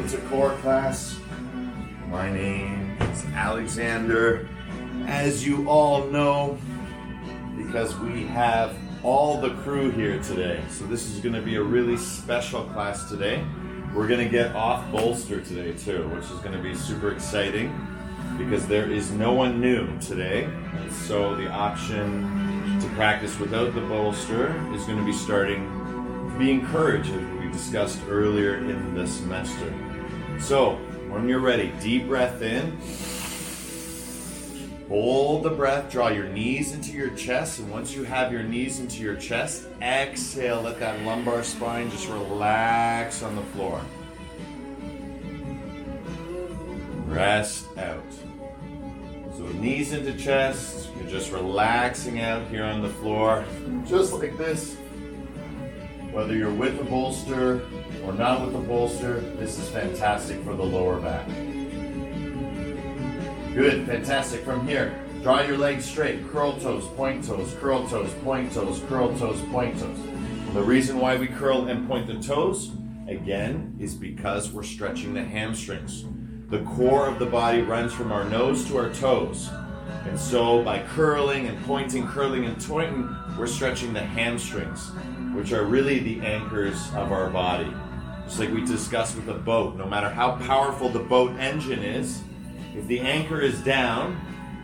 Welcome to core class. My name is Alexander. As you all know, because we have all the crew here today, so this is going to be a really special class today. We're going to get off bolster today too, which is going to be super exciting because there is no one new today. And so the option to practice without the bolster is going to be starting to be encouraged, as we discussed earlier in the semester. So when you're ready, deep breath in. Hold the breath, draw your knees into your chest, and once you have your knees into your chest, exhale, let that lumbar spine just relax on the floor. Rest out. So knees into chest, you're just relaxing out here on the floor, just like this. Whether you're with a bolster or not with a bolster, this is fantastic for the lower back. Good, fantastic. From here, draw your legs straight, curl toes, point toes, curl toes, point toes, curl toes, point toes. And the reason why we curl and point the toes, again, is because we're stretching the hamstrings. The core of the body runs from our nose to our toes. And so by curling and pointing, we're stretching the hamstrings, which are really the anchors of our body. Just like we discussed with a boat, no matter how powerful the boat engine is, if the anchor is down,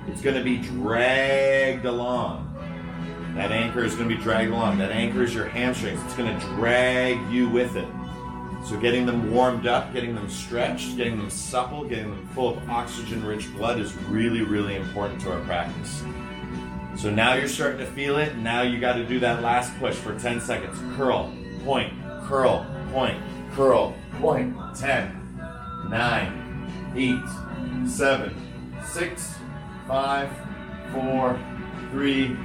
it's going to be dragged along. That anchor is going to be dragged along. That anchor is your hamstrings. It's going to drag you with it. So getting them warmed up, getting them stretched, getting them supple, getting them full of oxygen-rich blood is really, really important to our practice. So now you're starting to feel it. Now you got to do that last push for 10 seconds. Curl, point, curl, point, curl, point. 10, 9, 8, 7, 6, 5, 4, 3,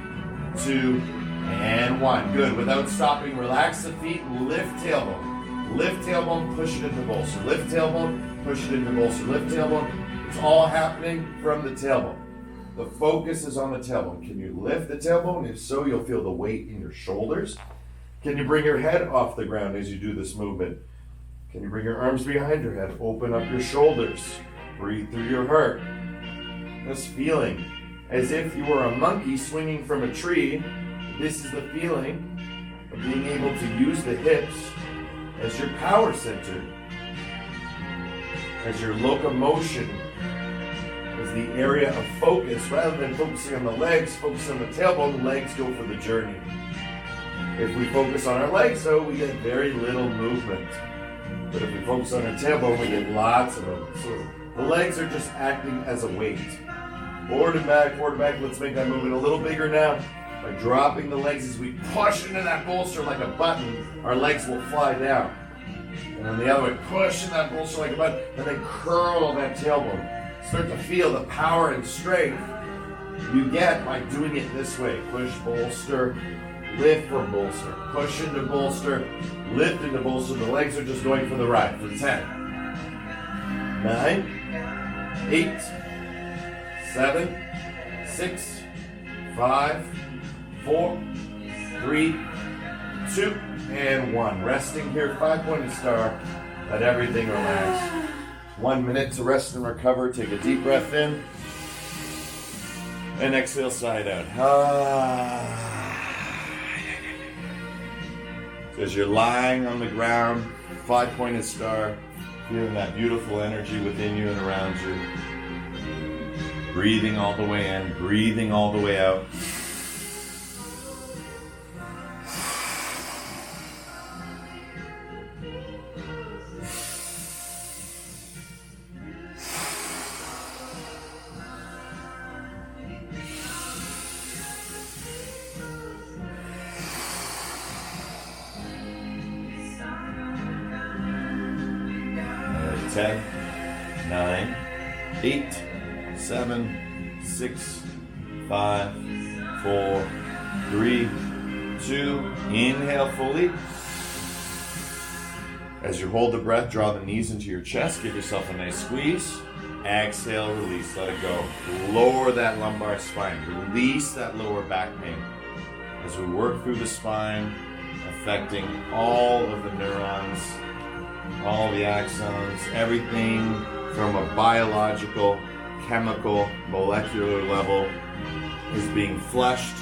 2, and 1. Good. Without stopping, relax the feet, lift tailbone. Lift tailbone, push it into bolster. Lift tailbone, push it into bolster. Lift tailbone. It's all happening from the tailbone. The focus is on the tailbone. Can you lift the tailbone? If so, you'll feel the weight in your shoulders. Can you bring your head off the ground as you do this movement? Can you bring your arms behind your head? Open up your shoulders. Breathe through your heart. This feeling as if you were a monkey swinging from a tree. This is the feeling of being able to use the hips as your power center, as your locomotion, as the area of focus. Rather than focusing on the legs, focus on the tailbone. The legs go for the journey. If we focus on our legs, though, we get very little movement. But if we focus on our tailbone, we get lots of movement. So the legs are just acting as a weight. Forward and back, forward and back. Let's make that movement a little bigger now. By dropping the legs as we push into that bolster like a button, our legs will fly down. And then the other way, push in that bolster like a button, and then curl that tailbone. Start to feel the power and strength you get by doing it this way. Push, bolster, lift from bolster. Push into bolster, lift into bolster. The legs are just going for the ride for 10, 9, 8, 7, 6, 5, 4, 3, 2, and 1. Resting here, 5-pointed star. Let everything relax. 1 minute to rest and recover. Take a deep breath in. And exhale, side out. So as you're lying on the ground, 5-pointed star, feeling that beautiful energy within you and around you. Breathing all the way in, breathing all the way out. Another 10, 9, 8, 7, 6, 5, 4, 3, 2. Inhale fully. As you hold the breath, draw the knees into your chest. Give yourself a nice squeeze. Exhale, release. Let it go. Lower that lumbar spine. Release that lower back pain. As we work through the spine, affecting all of the neurons all the axons, everything from a biological, chemical, molecular level is being flushed,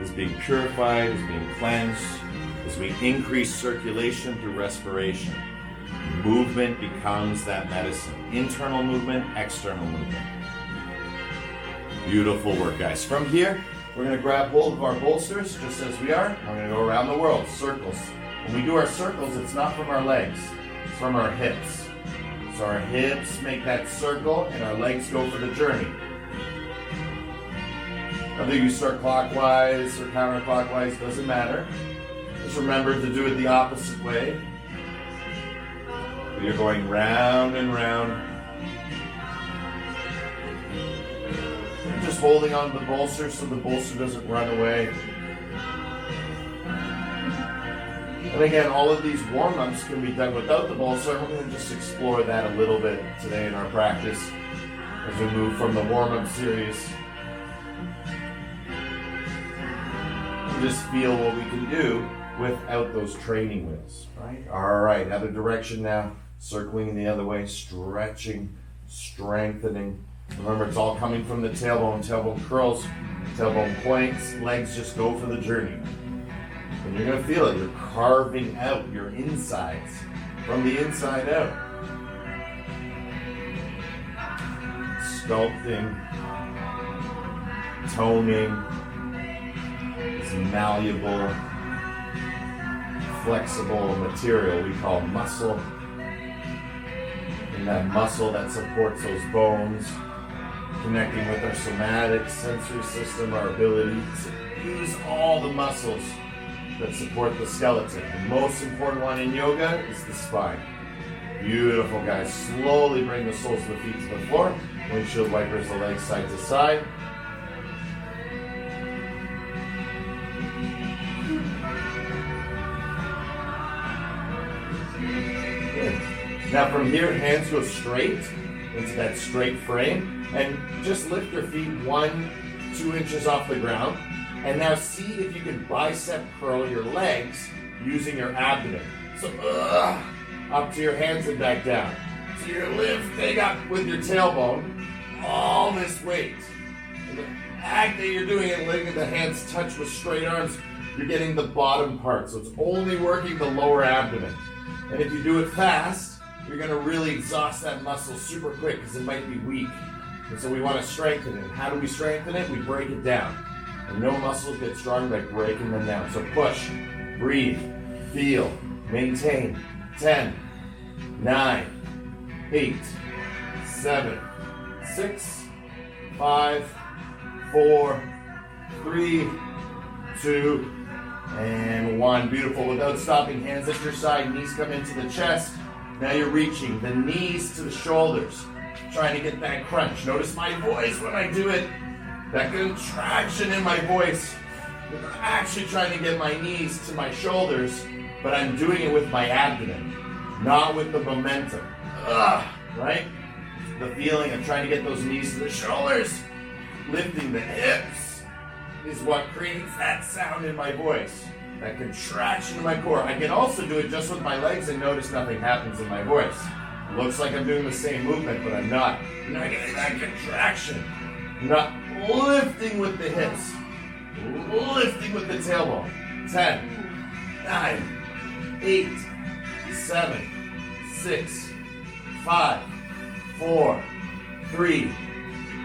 is being purified, is being cleansed as we increase circulation through respiration. Movement becomes that medicine. Internal movement, external movement. Beautiful work, guys. From here, we're going to grab hold of our bolsters just as we are. We're going to go around the world, circles. When we do our circles, it's not from our legs, it's from our hips. So our hips make that circle and our legs go for the journey. Whether you start clockwise or counterclockwise, doesn't matter. Just remember to do it the opposite way. You're going round and round. Just holding on to the bolster so the bolster doesn't run away. And again, all of these warm-ups can be done without the bolster. We're going to just explore that a little bit today in our practice as we move from the warm-up series. And just feel what we can do without those training wheels, right? All right, other direction now. Circling the other way, stretching, strengthening. Remember, it's all coming from the tailbone. Tailbone curls, tailbone points, legs just go for the journey. And you're going to feel it. You're carving out your insides from the inside out. Sculpting, toning, this malleable, flexible material we call muscle. And that muscle that supports those bones, connecting with our somatic sensory system, our ability to use all the muscles that support the skeleton. The most important one in yoga is the spine. Beautiful, guys. Slowly bring the soles of the feet to the floor. Windshield wipers the legs side to side. Good. Now from here, hands go straight into that straight frame. And just lift your feet 1-2 inches off the ground. And now see if you can bicep curl your legs using your abdomen. So up to your hands and back down. So you're lifting up with your tailbone all this weight. And the act that you're doing and letting the hands touch with straight arms, you're getting the bottom part. So it's only working the lower abdomen. And if you do it fast, you're going to really exhaust that muscle super quick because it might be weak. And so we want to strengthen it. How do we strengthen it? We break it down. And no muscles get strong by breaking them down. So push, breathe, feel, maintain. 10, 9, 8, 7, 6, 5, 4, 3, 2, and 1. Beautiful. Without stopping, hands at your side, knees come into the chest. Now you're reaching the knees to the shoulders, trying to get that crunch. Notice my voice when I do it. That contraction in my voice. I'm actually trying to get my knees to my shoulders, but I'm doing it with my abdomen, not with the momentum. Right? The feeling of trying to get those knees to the shoulders, lifting the hips, is what creates that sound in my voice. That contraction in my core. I can also do it just with my legs and notice nothing happens in my voice. It looks like I'm doing the same movement, but I'm not. I'm not getting that contraction. I'm not lifting with the hips. Lifting with the tailbone. 10, 9, 8, 7, 6, 5, 4, 3,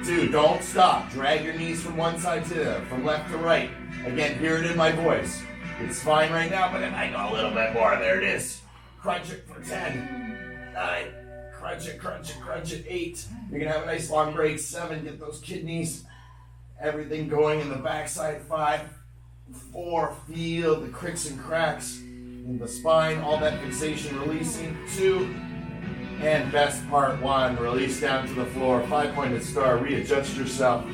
2. Don't stop. Drag your knees from one side to the other, from left to right. Again, hear it in my voice. It's fine right now, but if I go a little bit more, there it is. Crunch it for 10, 9, crunch it, crunch it, crunch it. 8. You're going to have a nice long break. 7, get those kidneys. Everything going in the backside. 5, 4, feel the cricks and cracks in the spine. All that fixation releasing. 2, and best part 1. Release down to the floor. 5-pointed star. Readjust yourself.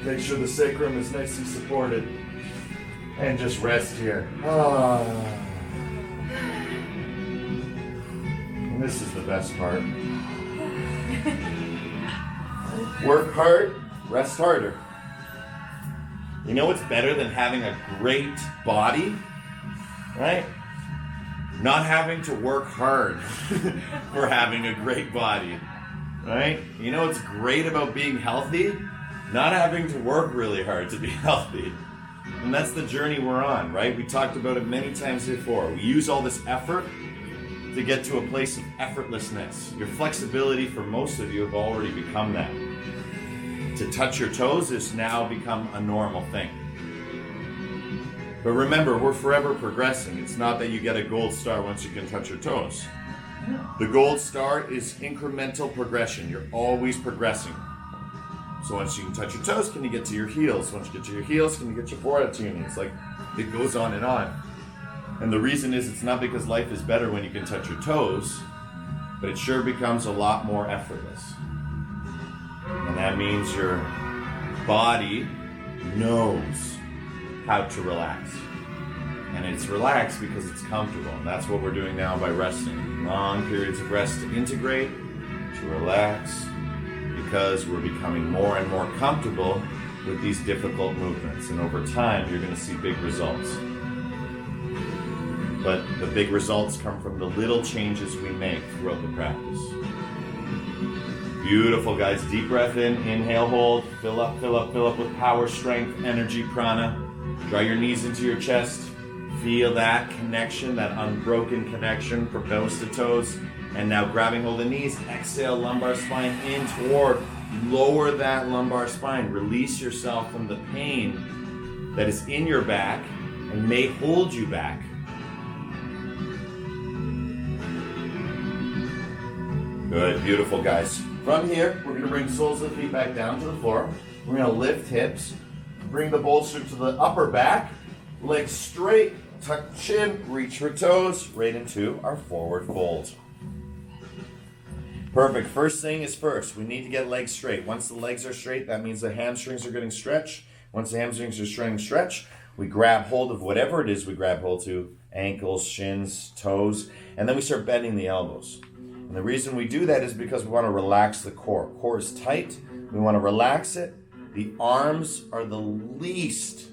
Make sure the sacrum is nicely supported. And just rest here. And this is the best part. Work hard, rest harder. You know what's better than having a great body? Right? Not having to work hard for having a great body, right? You know what's great about being healthy? Not having to work really hard to be healthy. And that's the journey we're on, right? We talked about it many times before. We use all this effort to get to a place of effortlessness. Your flexibility, for most of you, have already become that. To touch your toes has now become a normal thing. But remember, we're forever progressing. It's not that you get a gold star once you can touch your toes. The gold star is incremental progression. You're always progressing. So once you can touch your toes, can you get to your heels? Once you get to your heels, can you get your forehead to your knees? Like, it goes on and on. And the reason is it's not because life is better when you can touch your toes, but it sure becomes a lot more effortless. And that means your body knows how to relax. And it's relaxed because it's comfortable. And that's what we're doing now by resting. Long periods of rest to integrate, to relax, because we're becoming more and more comfortable with these difficult movements. And over time, you're going to see big results. But the big results come from the little changes we make throughout the practice. Beautiful, guys. Deep breath in, inhale, hold, fill up, fill up, fill up with power, strength, energy, prana. Draw your knees into your chest. Feel that connection, that unbroken connection from nose to toes. And now grabbing hold of the knees, exhale, lumbar spine in toward, lower that lumbar spine. Release yourself from the pain that is in your back and may hold you back. Good, beautiful, guys. From here, we're going to bring soles of the feet back down to the floor. We're going to lift hips, bring the bolster to the upper back, legs straight, tuck chin, reach for toes, right into our forward fold. Perfect. First thing is first. We need to get legs straight. Once the legs are straight, that means the hamstrings are getting stretched. Once the hamstrings are starting to stretch, we grab hold of whatever it is we grab hold to, ankles, shins, toes, and then we start bending the elbows. And the reason we do that is because we want to relax the core. Core is tight. We want to relax it. The arms are the least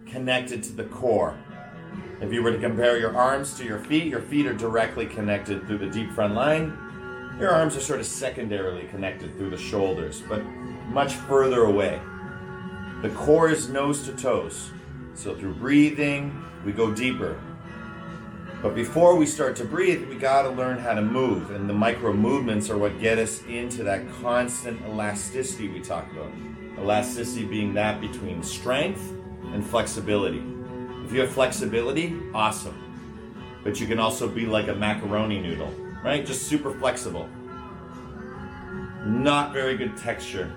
connected to the core. If you were to compare your arms to your feet are directly connected through the deep front line. Your arms are sort of secondarily connected through the shoulders, but much further away. The core is nose to toes. So through breathing, we go deeper. But before we start to breathe, we got to learn how to move. And the micro movements are what get us into that constant elasticity we talk about. Elasticity being that between strength and flexibility. If you have flexibility, awesome. But you can also be like a macaroni noodle, right? Just super flexible. Not very good texture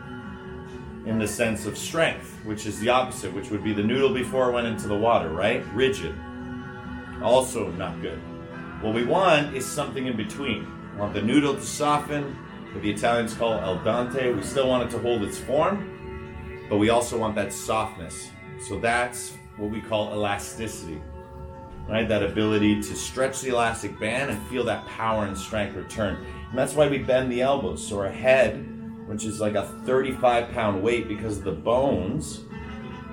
in the sense of strength, which is the opposite, which would be the noodle before it went into the water, right? Rigid. Also not good. What we want is something in between. We want the noodle to soften, what the Italians call al dente. We still want it to hold its form, but we also want that softness. So that's what we call elasticity, right? That ability to stretch the elastic band and feel that power and strength return. And that's why we bend the elbows. So our head, which is like a 35-pound weight because of the bones,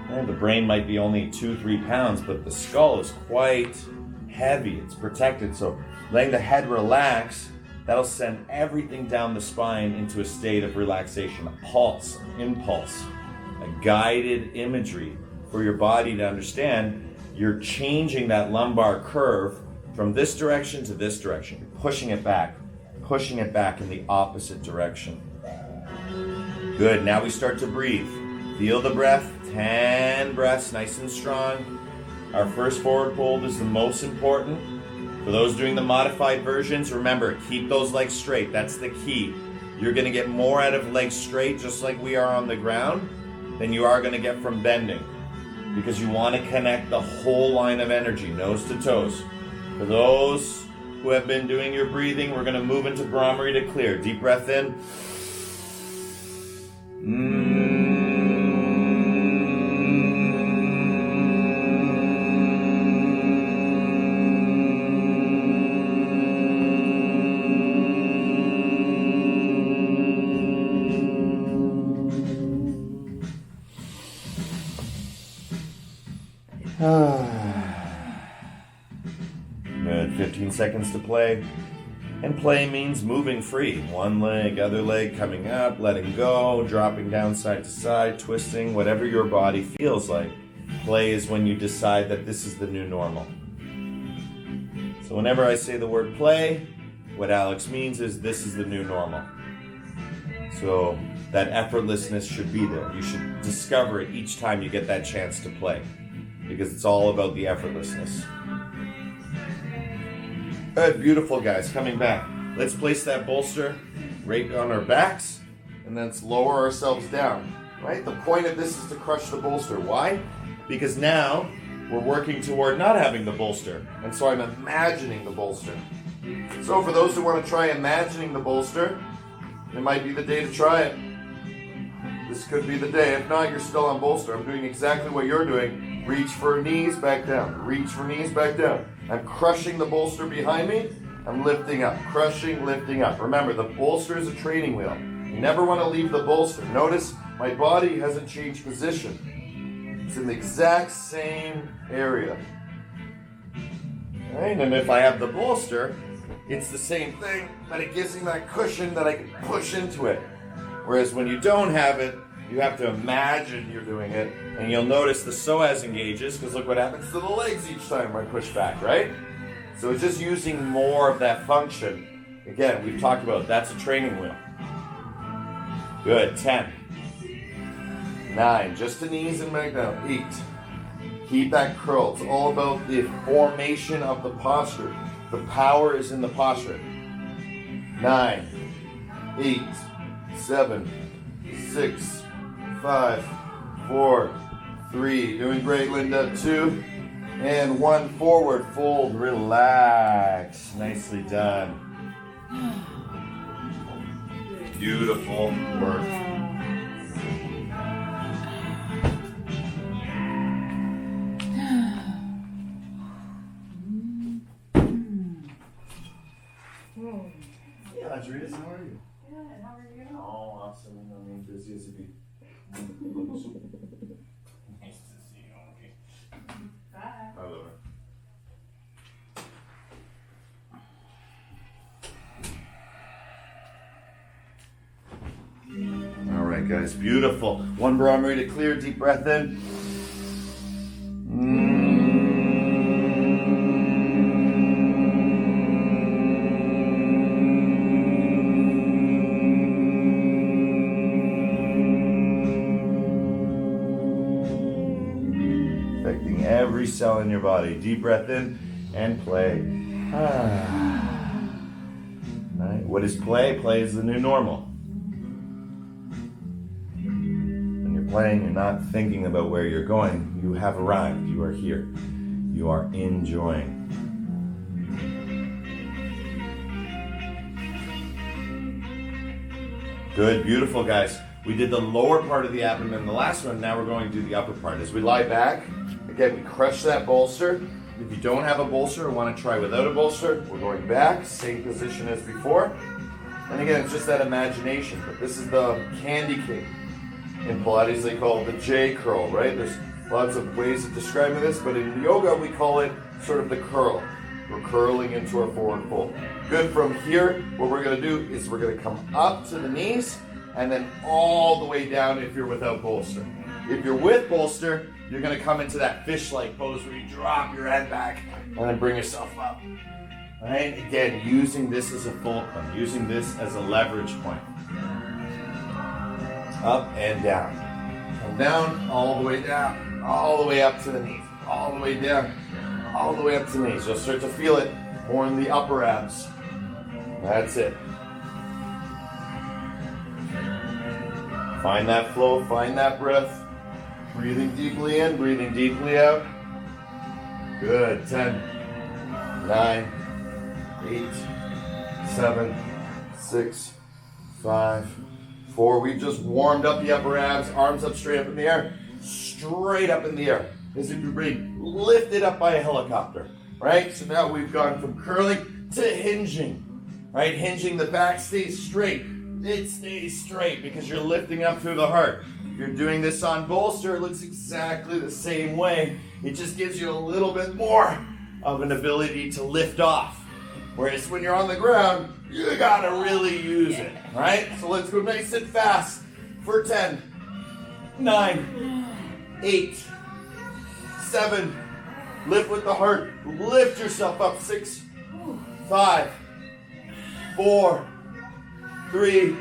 right? The brain might be only 2-3 pounds, but the skull is quite heavy. It's protected. So letting the head relax, that'll send everything down the spine into a state of relaxation, a pulse, an impulse, a guided imagery for your body to understand you're changing that lumbar curve from this direction to this direction. You're pushing it back in the opposite direction. Good, now we start to breathe. Feel the breath, 10 breaths, nice and strong. Our first forward fold is the most important. For those doing the modified versions, remember, keep those legs straight. That's the key. You're going to get more out of legs straight, just like we are on the ground, than you are going to get from bending. Because you want to connect the whole line of energy, nose to toes. For those who have been doing your breathing, we're going to move into Brahmari to clear. Deep breath in. Good. 15 seconds to play. And play means moving free. One leg, other leg coming up, letting go, dropping down side to side, twisting, whatever your body feels like. Play is when you decide that this is the new normal. So whenever I say the word play, what Alex means is this is the new normal. So that effortlessness should be there. You should discover it each time you get that chance to play, because it's all about the effortlessness. Good, beautiful guys, coming back. Let's place that bolster right on our backs, and then let's lower ourselves down, right? The point of this is to crush the bolster. Why? Because now we're working toward not having the bolster, and so I'm imagining the bolster. So for those who want to try imagining the bolster, it might be the day to try it. This could be the day. If not, you're still on bolster. I'm doing exactly what you're doing. Reach for knees, back down. Reach for knees, back down. I'm crushing the bolster behind me. I'm lifting up. Crushing, lifting up. Remember, the bolster is a training wheel. You never want to leave the bolster. Notice my body hasn't changed position. It's in the exact same area. Right? And if I have the bolster, it's the same thing, but it gives me that cushion that I can push into it. Whereas when you don't have it, you have to imagine you're doing it, and you'll notice the psoas engages, because look what happens to the legs each time I push back, right? So it's just using more of that function. Again, we've talked about that's a training wheel. Good, 10. 9, just the knees and back down. 8. Keep that curl. It's all about the formation of the posture. The power is in the posture. 9, 8, 7, 6, 5, 4, 3. Doing great, Linda. 2, and 1. Forward, fold, relax. Nicely done. Beautiful work. Yeah, Andreas, how are you? Good, how are you? Oh, awesome. I mean, busy as a bee. Nice to see you, okay. Bye. I love her. All right, guys, beautiful. One barometer to clear, deep breath in. Affecting every cell in your body. Deep breath in and play. Right. What is play? Play is the new normal. Playing, you're not thinking about where you're going. You have arrived. You are here. You are enjoying. Good, beautiful, guys. We did the lower part of the abdomen in the last one. Now we're going to do the upper part. As we lie back, again, we crush that bolster. If you don't have a bolster or want to try without a bolster, we're going back, same position as before. And again, it's just that imagination. But this is the candy cane. In Pilates, they call it the J curl, right? There's lots of ways of describing this, but in yoga, we call it sort of the curl. We're curling into our forward fold. Good. From here, what we're going to do is we're going to come up to the knees and then all the way down if you're without bolster. If you're with bolster, you're going to come into that fish-like pose where you drop your head back and then bring yourself up. All right? Again, using this as a fulcrum, using this as a leverage point. Up and down. Come down, all the way down, all the way up to the knees, all the way down, all the way up to the knees. You'll start to feel it more in the upper abs. That's it. Find that flow, find that breath. Breathing deeply in, breathing deeply out. Good. 10, 9, 8, 7, 6, 5, 4. We've just warmed up the upper abs, arms up straight up in the air, straight up in the air. As if you're being lifted up by a helicopter, right? So now we've gone from curling to hinging, right? Hinging, the back stays straight. It stays straight because you're lifting up through the heart. If you're doing this on bolster, it looks exactly the same way. It just gives you a little bit more of an ability to lift off. Whereas when you're on the ground, you gotta really use it, right? So let's go nice and fast for 10, 9, 8, 7, lift with the heart, lift yourself up, 6, 5, 4, 3,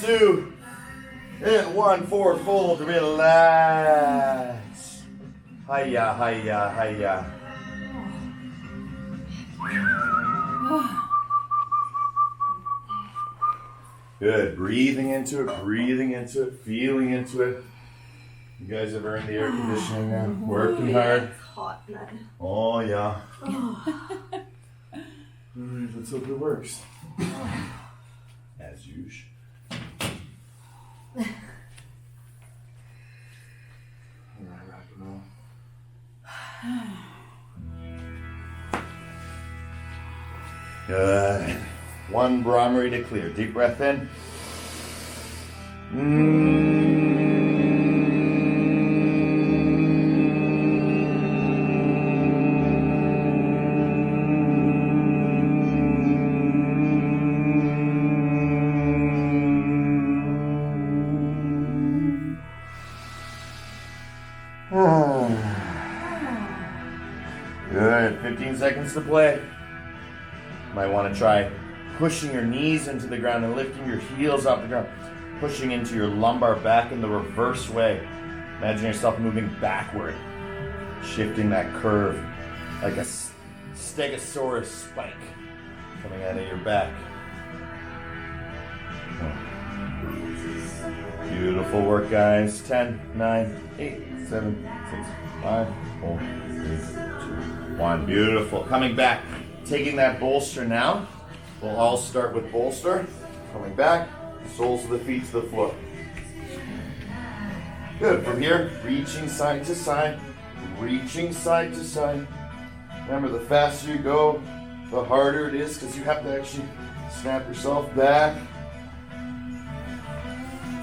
2, and 1, forward fold, relax. Hiya, hiya, hiya. Good, breathing into it, feeling into it. You guys ever in the air conditioning now? Working hard? It's hot, man. Oh, yeah. Alright, let's hope it works. As usual. Alright, rock and roll. Good. One Brahmari to clear. Deep breath in. Good. 15 seconds to play. Might want to try pushing your knees into the ground and lifting your heels off the ground. Pushing into your lumbar back in the reverse way. Imagine yourself moving backward. Shifting that curve like a stegosaurus spike coming out of your back. Beautiful work, guys. 10, 9, 8, 7, 6, 5, 4, 3, 2, 1. Beautiful. Coming back. Taking that bolster now. We'll all start with bolster. Coming back. Soles of the feet to the floor. Good. From here, reaching side to side. Reaching side to side. Remember, the faster you go, the harder it is because you have to actually snap yourself back.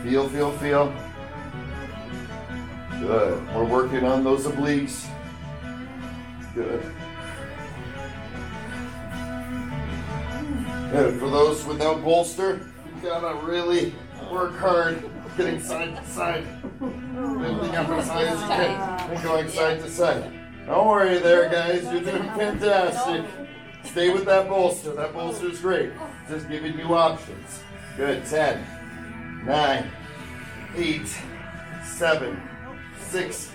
Feel, feel, feel. Good. We're working on those obliques. Good. Good. For those without bolster, you gotta really work hard getting side to side. Lifting up as high as you can and going side to side. Don't worry there, guys. You're doing fantastic. Stay with that bolster. That bolster is great. Just giving you options. Good. 10, 9, 8, 7, 6,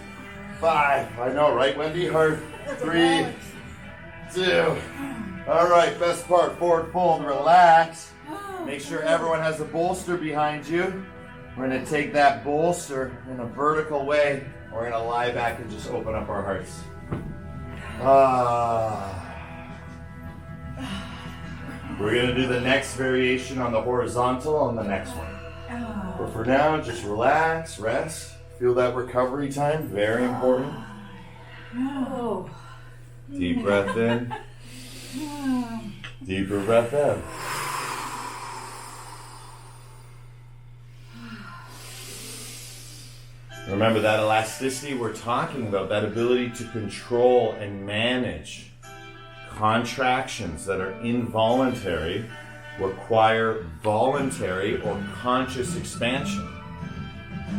5. I know, right, Wendy? Hard. 3, 2. All right, best part, forward fold, relax. Make sure everyone has a bolster behind you. We're gonna take that bolster in a vertical way. We're gonna lie back and just open up our hearts. We're gonna do the next variation on the horizontal on the next one. But for now, just relax, rest. Feel that recovery time, very important. Deep breath in. Deeper breath out. Remember that elasticity we're talking about, that ability to control and manage contractions that are involuntary require voluntary or conscious expansion.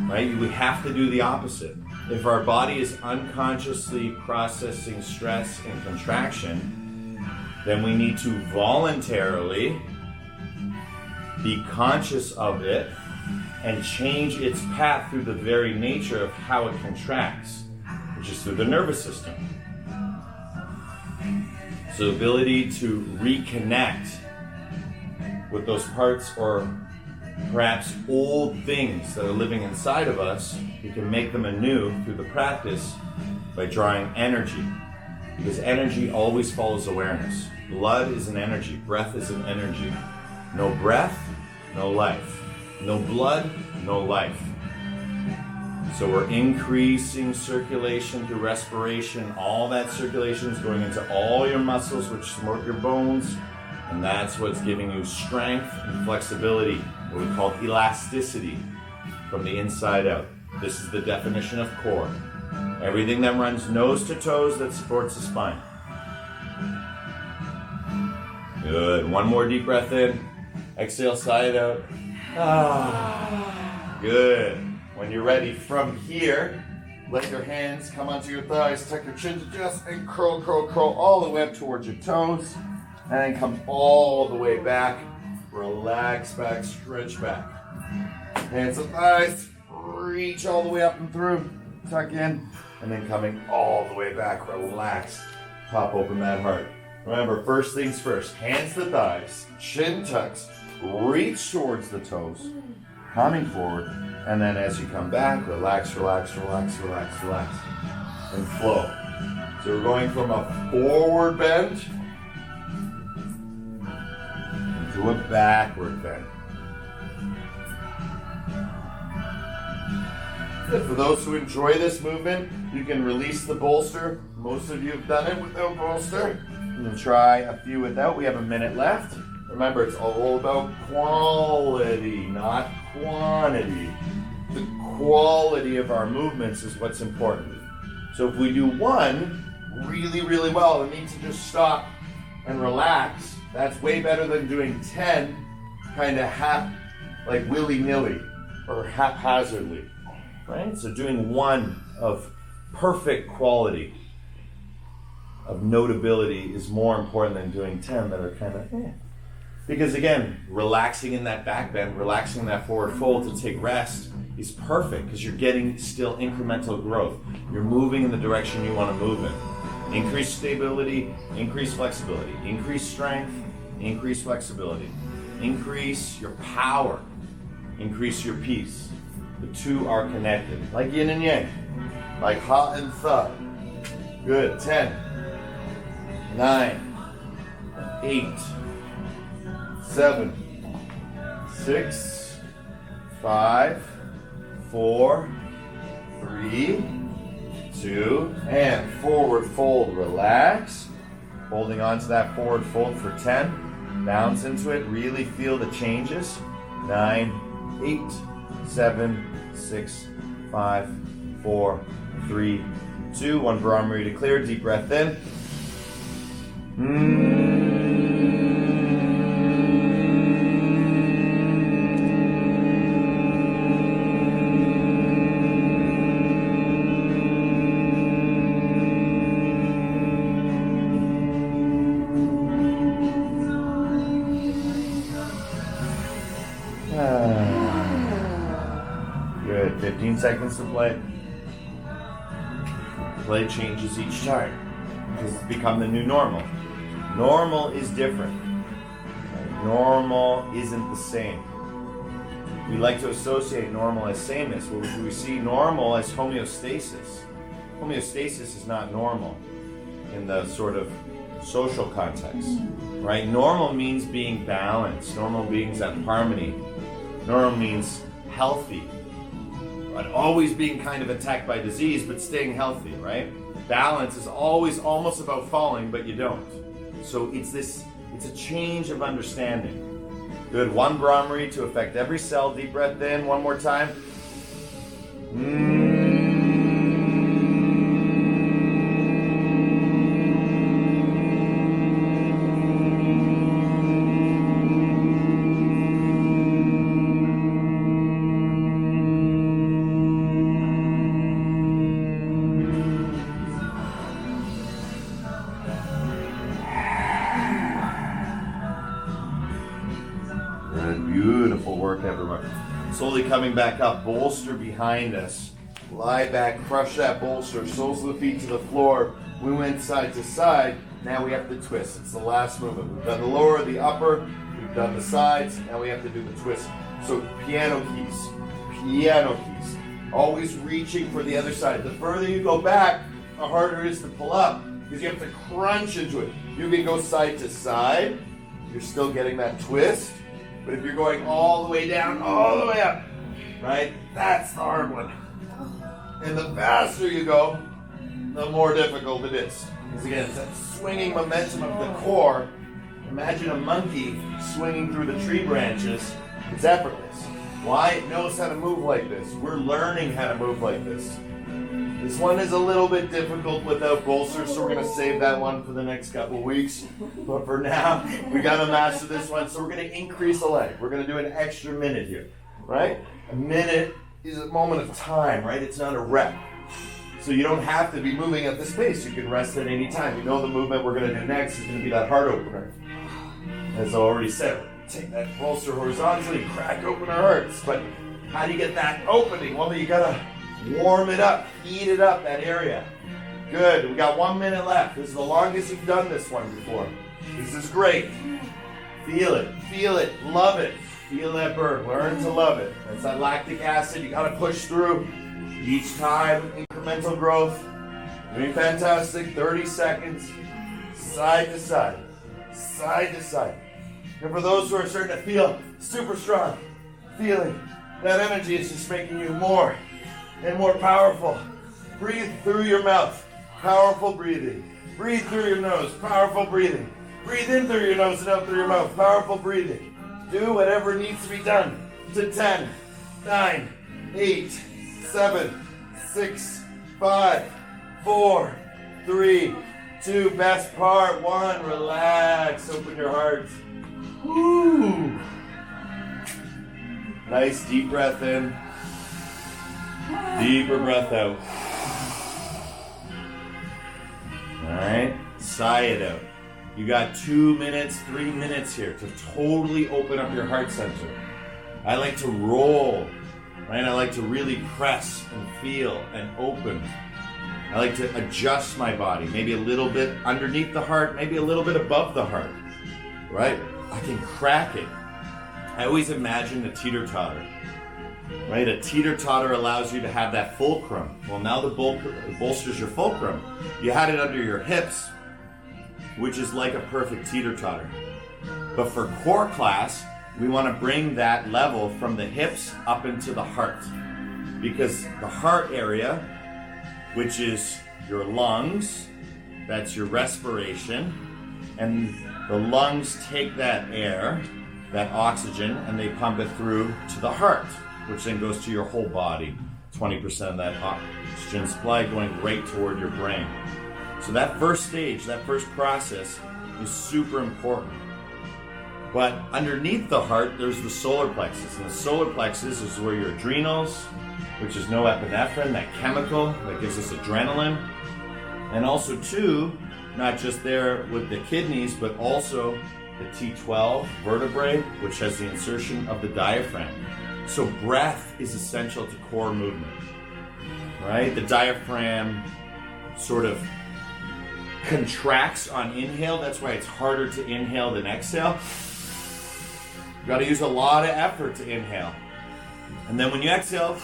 Right? We have to do the opposite. If our body is unconsciously processing stress and contraction, then we need to voluntarily be conscious of it and change its path through the very nature of how it contracts, which is through the nervous system. So the ability to reconnect with those parts or perhaps old things that are living inside of us, we can make them anew through the practice by drawing energy. Because energy always follows awareness. Blood is an energy. Breath is an energy. No breath, no life. No blood, no life. So we're increasing circulation through respiration. All that circulation is going into all your muscles, which support your bones. And that's what's giving you strength and flexibility, what we call elasticity, from the inside out. This is the definition of core. Everything that runs nose to toes that supports the spine. Good. One more deep breath in. Exhale, sigh it out. Good. When you're ready from here, let your hands come onto your thighs, tuck your chin to chest, and curl, curl, curl all the way up towards your toes. And then come all the way back. Relax back, stretch back. Hands to thighs, reach all the way up and through. Tuck in, and then coming all the way back. Relax. Pop open that heart. Remember, first things first. Hands to thighs, chin tucks, reach towards the toes, coming forward. And then as you come back, relax, relax, relax, relax, relax. And flow. So we're going from a forward bend to a backward bend. Good. For those who enjoy this movement, you can release the bolster. Most of you have done it without bolster. You can try a few without. We have a minute left. Remember, it's all about quality, not quantity. The quality of our movements is what's important. So if we do one really, really well and need to just stop and relax, that's way better than doing 10 kind of like willy-nilly or haphazardly, right? So doing one of perfect quality, of notability, is more important than doing 10 that are kind of Because again, relaxing in that back bend, relaxing in that forward fold to take rest is perfect because you're getting still incremental growth. You're moving in the direction you want to move in. Increase stability, increase flexibility, increase strength, increase flexibility, increase your power, increase your peace. The two are connected, like yin and yang, like ha and tha. Good. 10, 9, 8, 7, 6, 5, 4, 3, 2, and forward fold. Relax. Holding on to that forward fold for 10. Bounce into it. Really feel the changes. 9, 8, 7, 6, 5, 4, 3, 2. One barometer to clear. Deep breath in. Good. 15 seconds to play. Play changes each time because it's become the new normal. Normal is different. Normal isn't the same. We like to associate normal as sameness. We see normal as homeostasis. Homeostasis is not normal in the sort of social context, right? Normal means being balanced. Normal means at harmony. Normal means healthy. Right? Always being kind of attacked by disease, but staying healthy, right? Balance is always almost about falling, but you don't. So it's a change of understanding. Good. One Brahmari to affect every cell. Deep breath in. One more time. Beautiful work, everyone. Slowly coming back up, bolster behind us. Lie back, crush that bolster, soles of the feet to the floor. We went side to side. Now we have to twist. It's the last movement. We've done the lower, the upper. We've done the sides. Now we have to do the twist. So piano keys. Piano keys. Always reaching for the other side. The further you go back, the harder it is to pull up because you have to crunch into it. You can go side to side. You're still getting that twist. But if you're going all the way down, all the way up, right? That's the hard one. And the faster you go, the more difficult it is. Because again, it's that swinging momentum of the core. Imagine a monkey swinging through the tree branches. It's effortless. Why? It knows how to move like this. We're learning how to move like this. This one is a little bit difficult without bolsters, so we're going to save that one for the next couple of weeks. But for now, we got to master this one, so we're going to increase the leg. We're going to do an extra minute here, right? A minute is a moment of time, right? It's not a rep. So you don't have to be moving at this pace. You can rest at any time. You know the movement we're going to do next is going to be that heart opener. As I already said, take that bolster horizontally, crack open our hearts. But how do you get that opening? Well, you got to warm it up, heat it up, that area. Good, we got 1 minute left. This is the longest you've done this one before. This is great. Feel it, love it. Feel that burn, learn to love it. That's that lactic acid, you gotta push through. Each time, incremental growth. Doing fantastic, 30 seconds, side to side, side to side. And for those who are starting to feel super strong, feeling that energy is just making you more and more powerful. Breathe through your mouth, powerful breathing. Breathe through your nose, powerful breathing. Breathe in through your nose and out through your mouth, powerful breathing. Do whatever needs to be done to 10, 9, 8, 7, 6, 5, 4, 3, 2, best part, 1, relax, open your heart. Woo! Nice deep breath in, deeper breath out. All right, sigh it out. You got 2 minutes, 3 minutes here to totally open up your heart center. I like to roll, right? I like to really press and feel and open. I like to adjust my body, maybe a little bit underneath the heart, maybe a little bit above the heart, right? I can crack it. I always imagine a teeter-totter, right? A teeter-totter allows you to have that fulcrum. Well, now the bolsters your fulcrum. You had it under your hips, which is like a perfect teeter-totter. But for core class, we want to bring that level from the hips up into the heart. Because the heart area, which is your lungs, that's your respiration, and the lungs take that air, that oxygen, and they pump it through to the heart, which then goes to your whole body. 20% of that oxygen supply going right toward your brain. So that first stage, that first process is super important. But underneath the heart, there's the solar plexus. And the solar plexus is where your adrenals, which is norepinephrine, that chemical that gives us adrenaline. And also too, not just there with the kidneys, but also the T12 vertebrae, which has the insertion of the diaphragm. So breath is essential to core movement, right? The diaphragm sort of contracts on inhale. That's why it's harder to inhale than exhale. You got to use a lot of effort to inhale. And then when you exhale,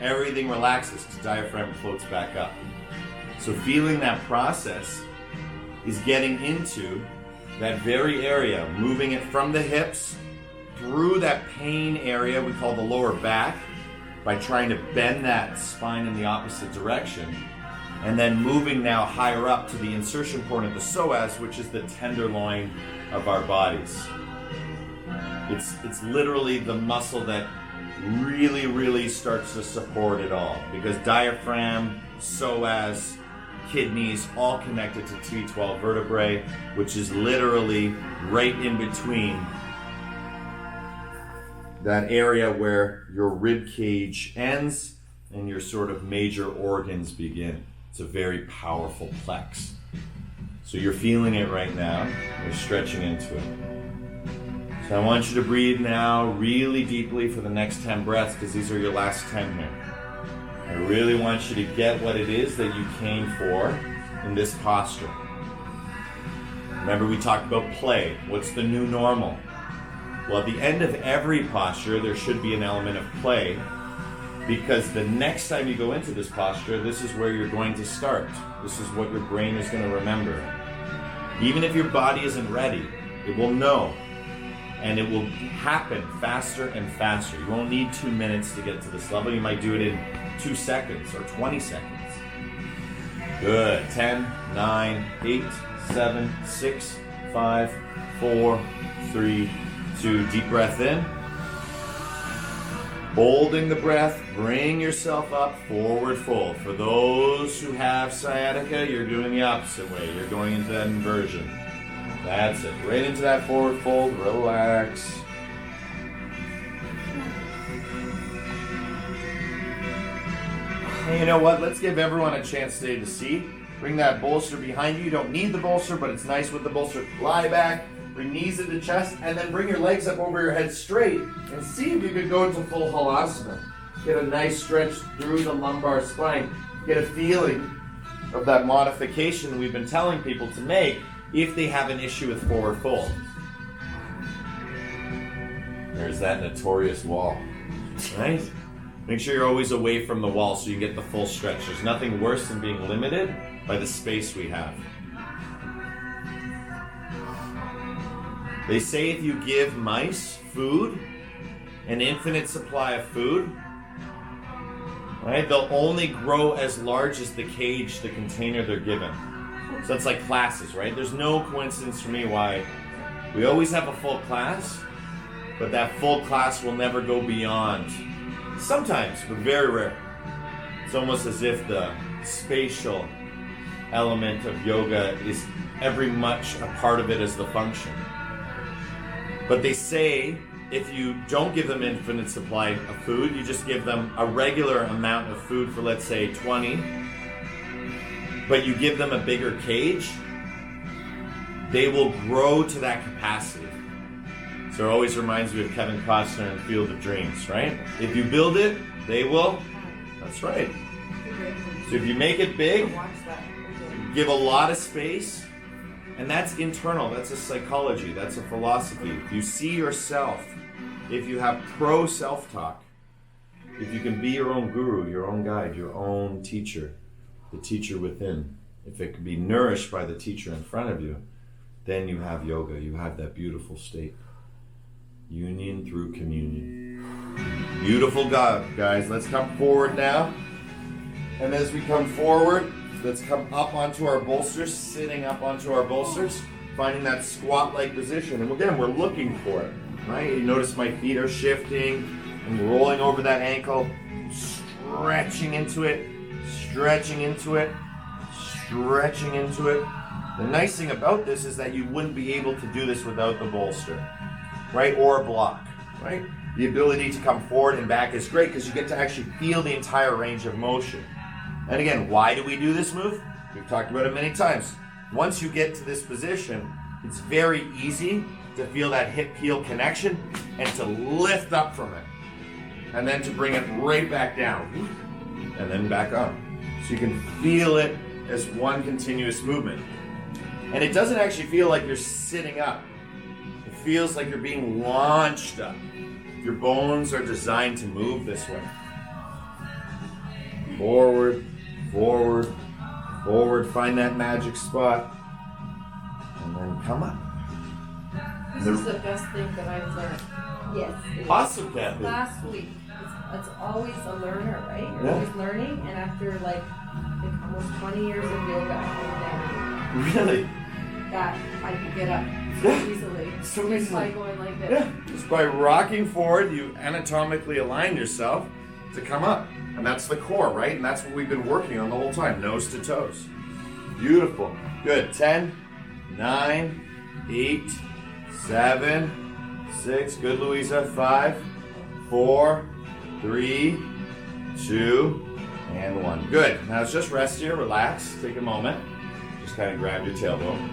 everything relaxes because the diaphragm floats back up. So feeling that process is getting into that very area, moving it from the hips through that pain area we call the lower back by trying to bend that spine in the opposite direction, and then moving now higher up to the insertion point of the psoas, which is the tenderloin of our bodies. It's literally the muscle that really starts to support it all, because diaphragm, psoas, kidneys, all connected to T12 vertebrae, which is literally right in between that area where your rib cage ends and your sort of major organs begin. It's a very powerful plex. So you're feeling it right now. You're stretching into it. So I want you to breathe now really deeply for the next 10 breaths, because these are your last 10 here. I really want you to get what it is that you came for in this posture. Remember, we talked about play. What's the new normal? Well, at the end of every posture, there should be an element of play, because the next time you go into this posture, this is where you're going to start. This is what your brain is going to remember. Even if your body isn't ready, it will know. And it will happen faster and faster. You won't need 2 minutes to get to this level. You might do it in 2 seconds or 20 seconds. Good. 10, 9, 8, 7, 6, 5, 4, 3, 2. Deep breath in. Holding the breath, bring yourself up, forward fold. For those who have sciatica, you're doing the opposite way. You're going into that inversion. That's it. Right into that forward fold. Relax. And you know what? Let's give everyone a chance today to see. Bring that bolster behind you. You don't need the bolster, but it's nice with the bolster. Lie back. Bring knees into chest, and then bring your legs up over your head straight. And see if you could go into full halasana. Get a nice stretch through the lumbar spine. Get a feeling of that modification we've been telling people to make if they have an issue with forward fold. There's that notorious wall, right? Make sure you're always away from the wall so you get the full stretch. There's nothing worse than being limited by the space we have. They say if you give mice food, an infinite supply of food, right, they'll only grow as large as the cage, the container they're given. So it's like classes, right? There's no coincidence for me why we always have a full class, but that full class will never go beyond. Sometimes, but very rare. It's almost as if the spatial element of yoga is every much a part of it as the function. But they say if you don't give them infinite supply of food, you just give them a regular amount of food for, let's say, 20, but you give them a bigger cage, they will grow to that capacity. So it always reminds me of Kevin Costner in Field of Dreams, right? If you build it, they will. That's right. So if you make it big, give a lot of space, and that's internal, that's a psychology, that's a philosophy. If you see yourself, if you have pro-self-talk, if you can be your own guru, your own guide, your own teacher, the teacher within, if it can be nourished by the teacher in front of you, then you have yoga, you have that beautiful state. Union through communion. Beautiful guys. Let's come forward now. And as we come forward, let's come up onto our bolsters, sitting up onto our bolsters, finding that squat-like position. And again, we're looking for it, right? You notice my feet are shifting. I'm rolling over that ankle, stretching into it, stretching into it, stretching into it. The nice thing about this is that you wouldn't be able to do this without the bolster, right? Or a block, right? The ability to come forward and back is great because you get to actually feel the entire range of motion. And again, why do we do this move? We've talked about it many times. Once you get to this position, it's very easy to feel that hip-heel connection and to lift up from it. And then to bring it right back down. And then back up. So you can feel it as one continuous movement. And it doesn't actually feel like you're sitting up. It feels like you're being launched up. Your bones are designed to move this way. Forward, forward, forward. Find that magic spot. And then come up. This is the best thing that I've learned. Yes. Awesome, Kathy. Last week. It's always a learner, right? You're Yeah. always learning, and after like almost 20 years of yoga, I Really? found that I could get up so Yeah. easily. So Just easily. by going like this. Yeah. Just by rocking forward, you anatomically align yourself to come up. And that's the core, right? And that's what we've been working on the whole time, nose to toes. Beautiful. Good. 10, 9, 8, 7, 6. Good, Louisa. 5, 4, 3, 2, and 1. Good. Now it's just rest here, relax, take a moment. Just kind of grab your tailbone.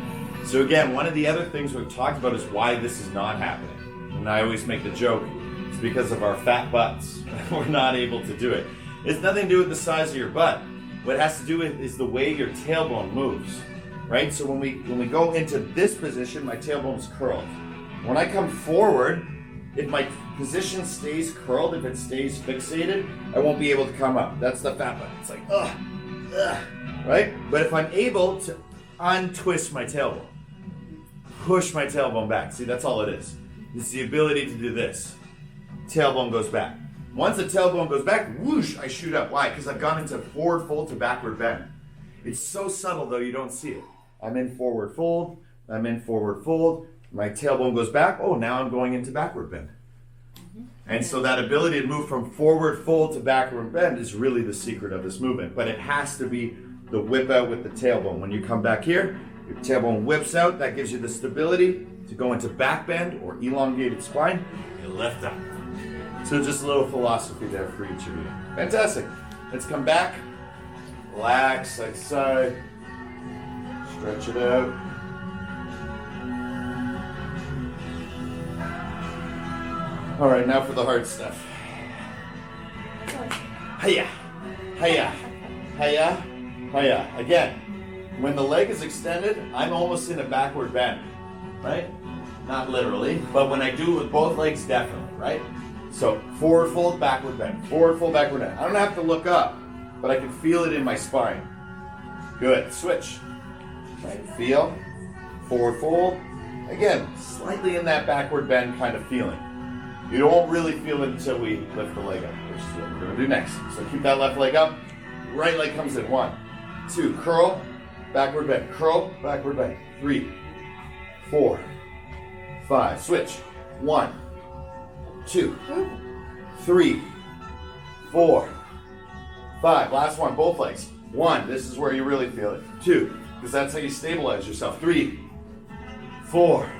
So again, one of the other things we've talked about is why this is not happening. And I always make the joke, it's because of our fat butts. We're not able to do it. It's nothing to do with the size of your butt. What it has to do with is the way your tailbone moves, right? So when we go into this position, my tailbone's curled. When I come forward, if my position stays curled, if it stays fixated, I won't be able to come up. That's the fat butt. It's like, right? But if I'm able to untwist my tailbone, push my tailbone back. See, that's all it is. It's the ability to do this. Tailbone goes back. Once the tailbone goes back, whoosh, I shoot up. Why? Because I've gone into forward fold to backward bend. It's so subtle, though, you don't see it. I'm in forward fold. I'm in forward fold. My tailbone goes back. Oh, now I'm going into backward bend. And so that ability to move from forward fold to backward bend is really the secret of this movement. But it has to be the whip out with the tailbone. When you come back here, your tailbone whips out. That gives you the stability to go into back bend or elongated spine. You lift up. So just a little philosophy there for each of you. Fantastic. Let's come back. Relax, side to side. Stretch it out. All right, now for the hard stuff. Hiya, hiya, hiya, hiya. Again, when the leg is extended, I'm almost in a backward bend, right? Not literally, but when I do it with both legs, definitely, right? So forward fold, backward bend, forward fold, backward bend. I don't have to look up, but I can feel it in my spine. Good, switch. Right, feel, forward fold. Again, slightly in that backward bend kind of feeling. You don't really feel it until we lift the leg up, which is what we're gonna do next. So keep that left leg up, right leg comes in. 1, 2, curl, backward bend, curl, backward bend. 3, 4, 5, switch. 1, 2, 3, 4, 5. Last one, both legs. 1, this is where you really feel it. 2, because that's how you stabilize yourself. 3, 4,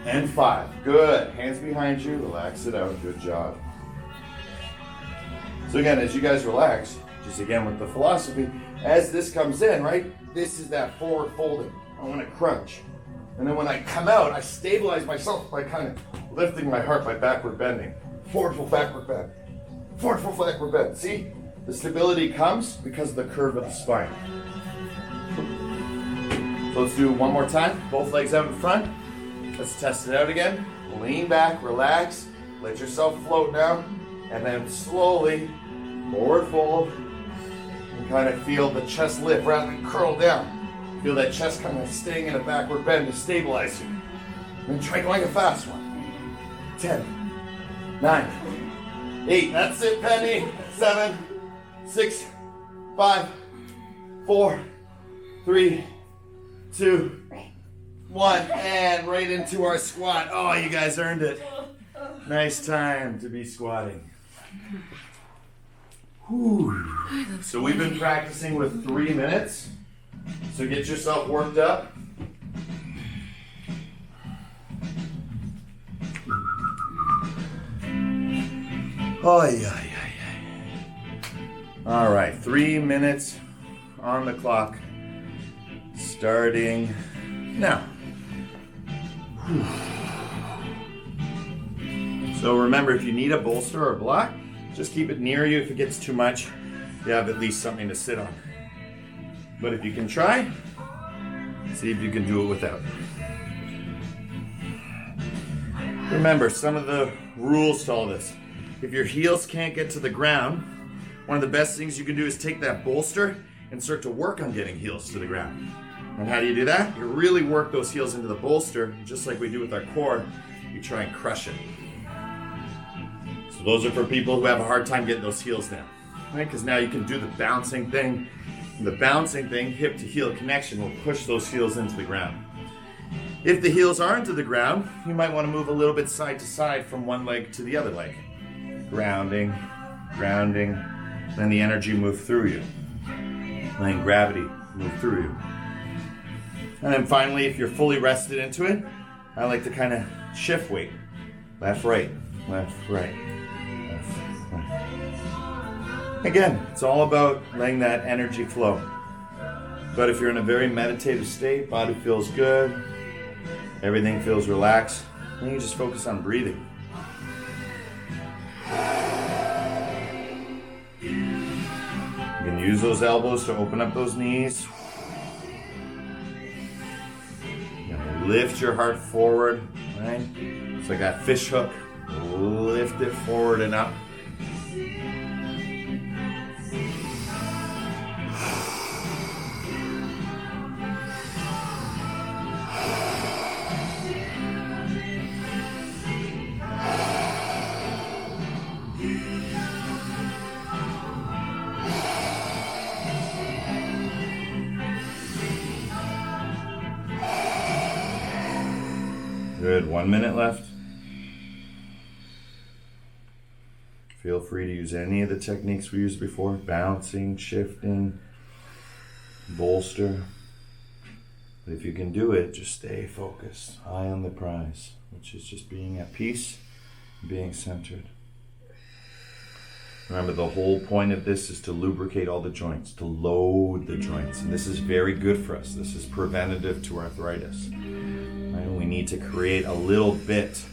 and 5. Good. Hands behind you. Relax it out. Good job. So again, as you guys relax, just again with the philosophy, as this comes in, right, this is that forward folding. I want to crunch. And then when I come out, I stabilize myself by kind of lifting my heart by backward bending. Forward fold, backward bend. Forward fold, backward bend. See? The stability comes because of the curve of the spine. So let's do it one more time. Both legs out in front. Let's test it out again. Lean back, relax, let yourself float now, and then slowly forward fold and kind of feel the chest lift rather than curl down. Feel that chest kind of staying in a backward bend to stabilize you. And try going a fast one. 10, 9, 8, that's it, Penny. 7, 6, 5, 4, 3, 2, 1, and right into our squat. Oh, you guys earned it. Nice time to be squatting. Whew. So we've been practicing with 3 minutes. So get yourself worked up. Oh, yeah. All right, 3 minutes on the clock. Starting now. So remember, if you need a bolster or a block, just keep it near you. If it gets too much, you have at least something to sit on. But if you can try, see if you can do it without. Remember, some of the rules to all this. If your heels can't get to the ground, one of the best things you can do is take that bolster and start to work on getting heels to the ground. And how do you do that? You really work those heels into the bolster, just like we do with our core. You try and crush it. So those are for people who have a hard time getting those heels down, right? Because now you can do the bouncing thing. And the bouncing thing, hip to heel connection, will push those heels into the ground. If the heels aren't to the ground, you might want to move a little bit side to side from one leg to the other leg. Grounding, then the energy move through you. Letting gravity move through you. And then finally, if you're fully rested into it, I like to kind of shift weight. Left, right, left, right, left, right. Again, it's all about letting that energy flow. But if you're in a very meditative state, body feels good, everything feels relaxed, then you just focus on breathing. You can use those elbows to open up those knees. Lift your heart forward, right? It's like that fish hook. Lift it forward and up. Good, 1 minute left. Feel free to use any of the techniques we used before. Bouncing, shifting, bolster. But if you can do it, just stay focused. Eye on the prize, which is just being at peace, being centered. Remember, the whole point of this is to lubricate all the joints, to load the joints. And this is very good for us. This is preventative to arthritis. Right? We need to create a little bit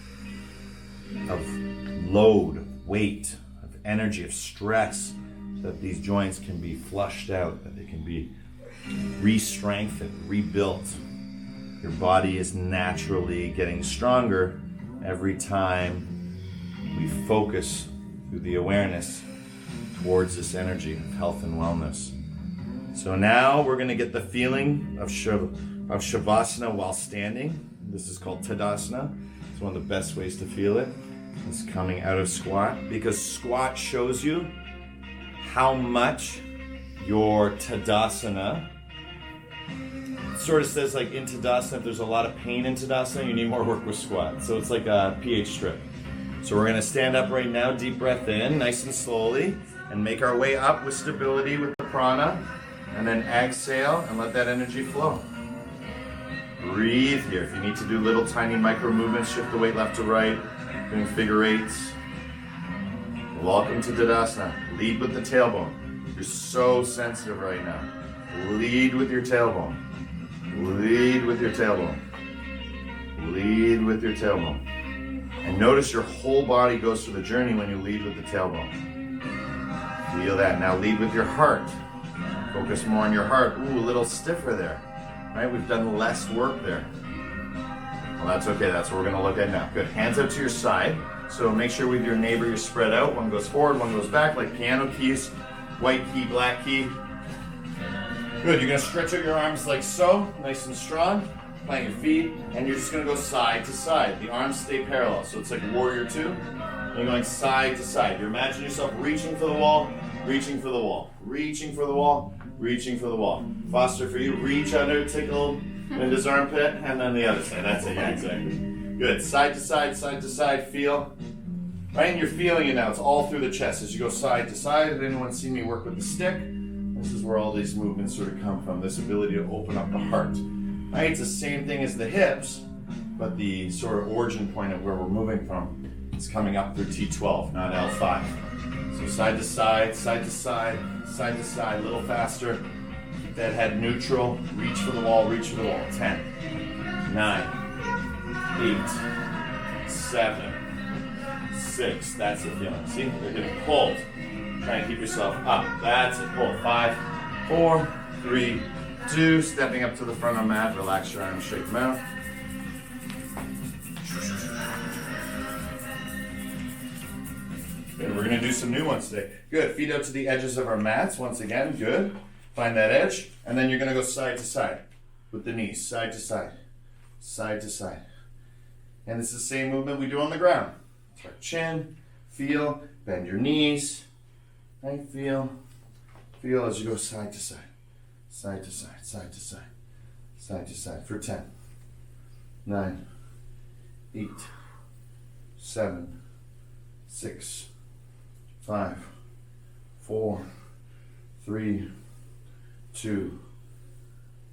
of load, of weight, of energy, of stress, so that these joints can be flushed out, that they can be re-strengthened, rebuilt. Your body is naturally getting stronger every time we focus through the awareness towards this energy of health and wellness. So now we're going to get the feeling of Shavasana while standing. This is called Tadasana. It's one of the best ways to feel it. It's coming out of squat, because squat shows you how much your Tadasana, it sort of says like in Tadasana, if there's a lot of pain in Tadasana, you need more work with squat. So it's like a pH strip. So we're going to stand up right now, deep breath in, nice and slowly, and make our way up with stability with the prana, and then exhale and let that energy flow. Breathe here. If you need to do little tiny micro movements, shift the weight left to right, doing figure eights. Welcome to Tadasana. Lead with the tailbone. You're so sensitive right now. Lead with your tailbone. Lead with your tailbone. Lead with your tailbone. And notice your whole body goes through the journey when you lead with the tailbone. Feel that. Now lead with your heart. Focus more on your heart. Ooh, a little stiffer there. Right? We've done less work there. Well, that's okay. That's what we're going to look at now. Good. Hands out to your side. So make sure with your neighbor you're spread out. One goes forward, one goes back, like piano keys. White key, black key. Good. You're going to stretch out your arms like so. Nice and strong. Plant your feet, and you're just going to go side to side. The arms stay parallel, so it's like warrior two. And you're going side to side. You imagine yourself reaching for the wall, reaching for the wall, reaching for the wall, reaching for the wall. Foster for you, reach under, tickle Linda's armpit, and then the other side. That's it, yeah, exactly. Good, side to side, feel. Right, and you're feeling it now. It's all through the chest as you go side to side. Did anyone see me work with the stick? This is where all these movements sort of come from, this ability to open up the heart. Right, it's the same thing as the hips, but the sort of origin point of where we're moving from is coming up through T12, not L5. So side to side, side to side, side to side, a little faster. Keep that head neutral. Reach for the wall, reach for the wall. 10, 9, 8, 7, 6. That's the feeling. See, they're getting pulled. Try and keep yourself up. That's it. Pull. 5, 4, 3, 2, stepping up to the front of the mat, relax your arms, shake them out. Good, we're going to do some new ones today. Good, feet out to the edges of our mats once again, good. Find that edge, and then you're going to go side to side with the knees, side to side, side to side. And it's the same movement we do on the ground. Our chin, feel, bend your knees, right? Feel as you go side to side. Side to side, side to side, side to side for 10, 9, 8, 7, 6, 5, 4, 3, 2,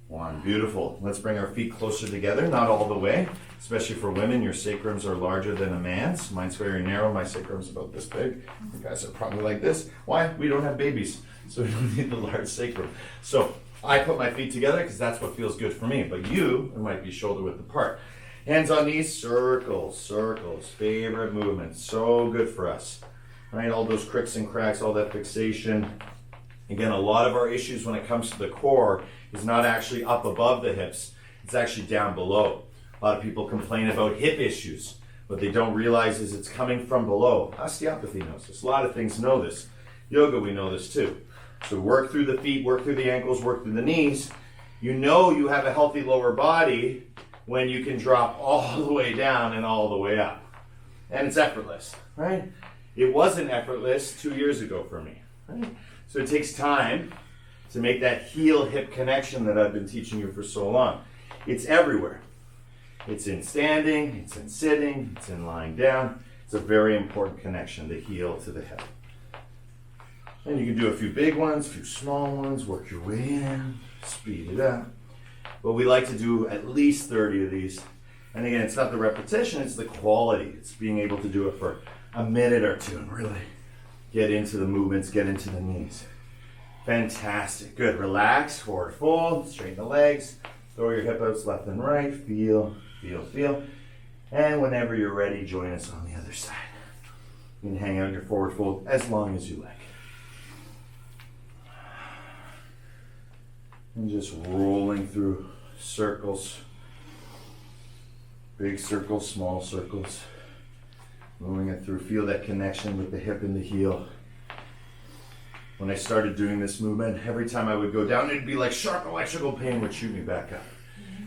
1. Beautiful. Let's bring our feet closer together, not all the way, especially for women. Your sacrums are larger than a man's. Mine's very narrow. My sacrum's about this big. You guys are probably like this. Why? We don't have babies, so we don't need the large sacrum. So I put my feet together because that's what feels good for me, but you, it might be shoulder width apart. Hands on knees, circles, circles, favorite movement, so good for us, right? All those cricks and cracks, all that fixation. Again, a lot of our issues when it comes to the core is not actually up above the hips, it's actually down below. A lot of people complain about hip issues. What they don't realize is it's coming from below. Osteopathy knows this. A lot of things know this. Yoga, we know this too. So work through the feet, work through the ankles, work through the knees. You know you have a healthy lower body when you can drop all the way down and all the way up. And it's effortless, right? It wasn't effortless 2 years ago for me, right? So it takes time to make that heel-hip connection that I've been teaching you for so long. It's everywhere. It's in standing, it's in sitting, it's in lying down. It's a very important connection, the heel to the hip. And you can do a few big ones, a few small ones, work your way in, speed it up. But we like to do at least 30 of these. And again, it's not the repetition, it's the quality. It's being able to do it for a minute or two and really get into the movements, get into the knees. Fantastic. Good. Relax, forward fold, straighten the legs, throw your hip outs left and right, feel, feel, feel. And whenever you're ready, join us on the other side. You can hang out your forward fold as long as you like. And just rolling through circles. Big circles, small circles. Moving it through. Feel that connection with the hip and the heel. When I started doing this movement, every time I would go down, it'd be like sharp electrical pain would shoot me back up.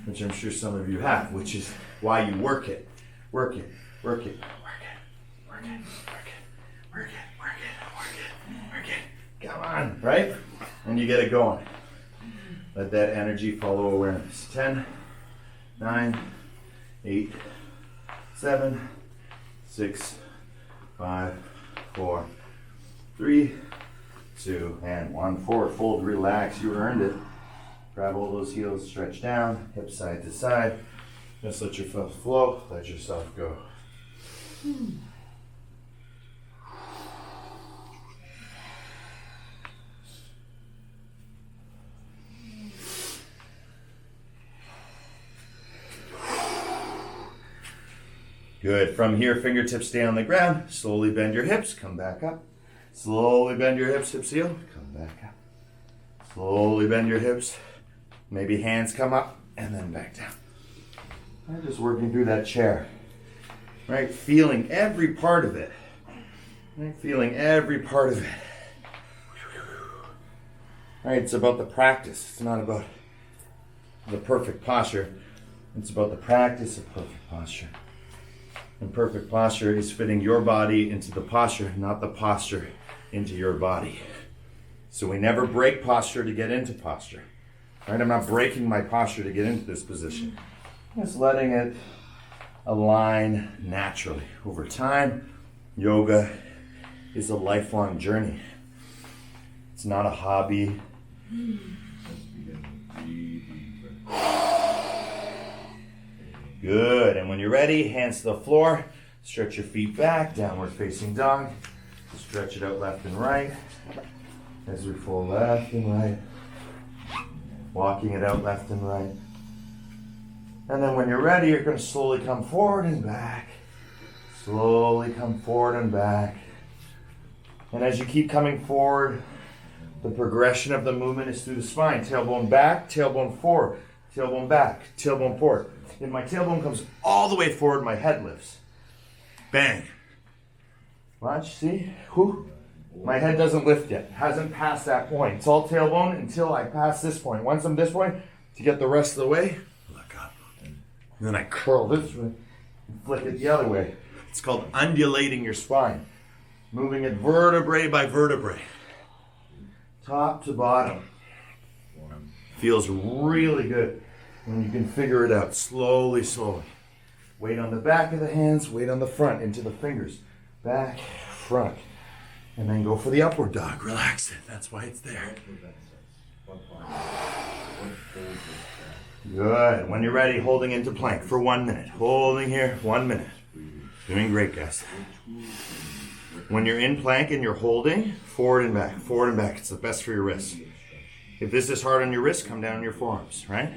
Which I'm sure some of you have, which is why you work it. Work it, work it, work it, work it, work it, work it, work it, work it, work it. Come on, right? And you get it going. Let that energy follow awareness. 10, 9, 8, 7, 6, 5, 4, 3, 2, and 1. Forward fold, relax, you earned it. Grab all those heels, stretch down, hips side to side. Just let yourself flow, let yourself go. Good. From here, fingertips stay on the ground. Slowly bend your hips, come back up. Slowly bend your hips, hips heel, come back up. Slowly bend your hips. Maybe hands come up and then back down. I'm just working through that chair. Right? Feeling every part of it. Right? Feeling every part of it. Right? It's about the practice. It's not about the perfect posture. It's about the practice of perfect posture. And perfect posture is fitting your body into the posture, not the posture into your body. So we never break posture to get into posture. Right? I'm not breaking my posture to get into this position. Just letting it align naturally. Over time, yoga is a lifelong journey. It's not a hobby. Good. And when you're ready, hands to the floor. Stretch your feet back, downward facing dog. Stretch it out left and right. As we fold left and right. Walking it out left and right. And then when you're ready, you're going to slowly come forward and back. Slowly come forward and back. And as you keep coming forward, the progression of the movement is through the spine. Tailbone back, tailbone forward. Tailbone back, tailbone forward. And my tailbone comes all the way forward, my head lifts. Bang. Watch, see? Whew. My head doesn't lift yet. Hasn't passed that point. It's all tailbone until I pass this point. Once I'm this point, to get the rest of the way, look up. And then I curl this way and flick it the other way. It's called undulating your spine. Moving it vertebrae by vertebrae. Top to bottom. Feels really good when you can figure it out slowly, slowly. Weight on the back of the hands, weight on the front, into the fingers. Back, front. And then go for the upward dog. Relax it. That's why it's there. Good. When you're ready, holding into plank for 1 minute. Holding here, 1 minute. Doing great, guys. When you're in plank and you're holding, forward and back, forward and back. It's the best for your wrists. If this is hard on your wrist, come down on your forearms, right?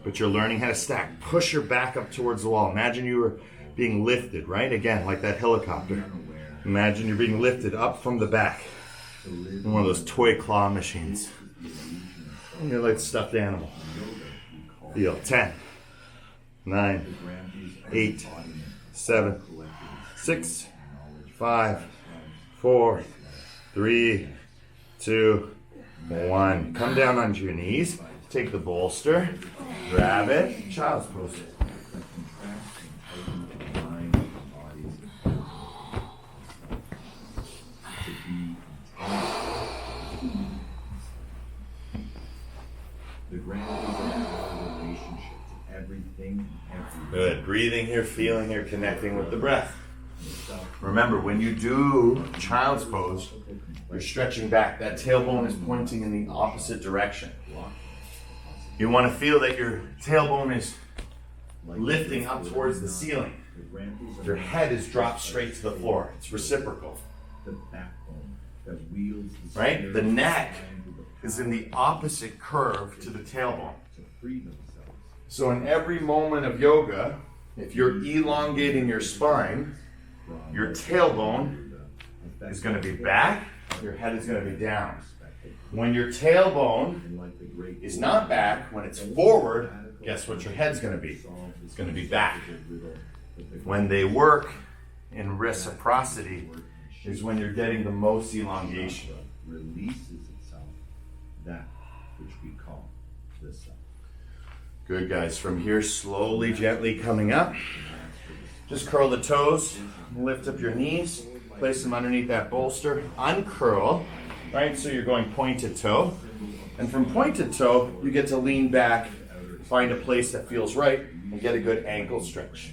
But you're learning how to stack. Push your back up towards the wall. Imagine you were being lifted, right? Again, like that helicopter. Imagine you're being lifted up from the back in one of those toy claw machines. And you're like a stuffed animal. Feel 10, 9, 8, 7, 6, 5, 4, 3, 2, 1. Come down onto your knees. Take the bolster. Grab it. Child's pose. Good. Breathing here, feeling here, connecting with the breath. Remember, when you do child's pose, you're stretching back. That tailbone is pointing in the opposite direction. You want to feel that your tailbone is lifting up towards the ceiling. Your head is dropped straight to the floor. It's reciprocal. Right? The neck is in the opposite curve to the tailbone. So in every moment of yoga, if you're elongating your spine, your tailbone is going to be back, your head is going to be down. When your tailbone is not back, when it's forward, guess what your head's going to be? It's going to be back. When they work in reciprocity is when you're getting the most elongation. Releases itself, that which we call the self. Good, guys. From here, slowly, gently coming up. Just curl the toes, lift up your knees, place them underneath that bolster, uncurl, right? So you're going pointed toe. And from pointed toe, you get to lean back, find a place that feels right, and get a good ankle stretch.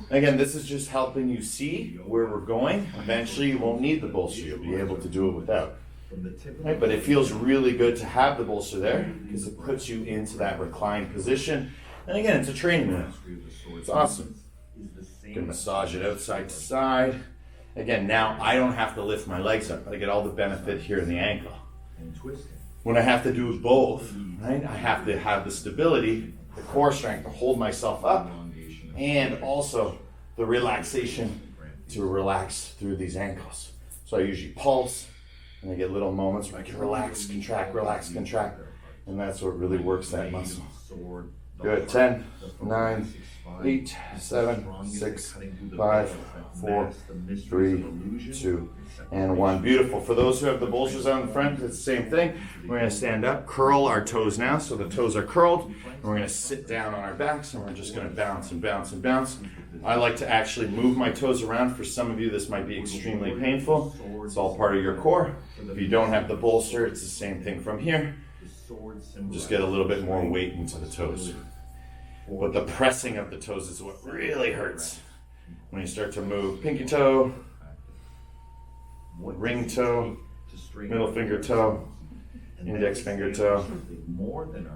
Again, this is just helping you see where we're going. Eventually, you won't need the bolster. You'll be able to do it without. Right? But it feels really good to have the bolster there because it puts you into that reclined position. And again, it's a training wheel. It's awesome. You can massage it outside to side. Again, now I don't have to lift my legs up, but I get all the benefit here in the ankle. When I have to do both, right, I have to have the stability, the core strength to hold myself up, and also the relaxation to relax through these ankles. So I usually pulse, and I get little moments where I can relax, contract, and that's what really works that muscle. Good. 10, 9, 8, 7, 6, 5, 4, 3, 2, and 1. Beautiful. For those who have the bolsters on the front, it's the same thing. We're going to stand up, curl our toes now, so the toes are curled, and we're going to sit down on our backs, and we're just going to bounce and bounce and bounce. I like to actually move my toes around. For some of you, this might be extremely painful. It's all part of your core. If you don't have the bolster, it's the same thing from here. Just get a little bit more weight into the toes. But the pressing of the toes is what really hurts. When you start to move pinky toe, ring toe, middle finger toe, index finger toe,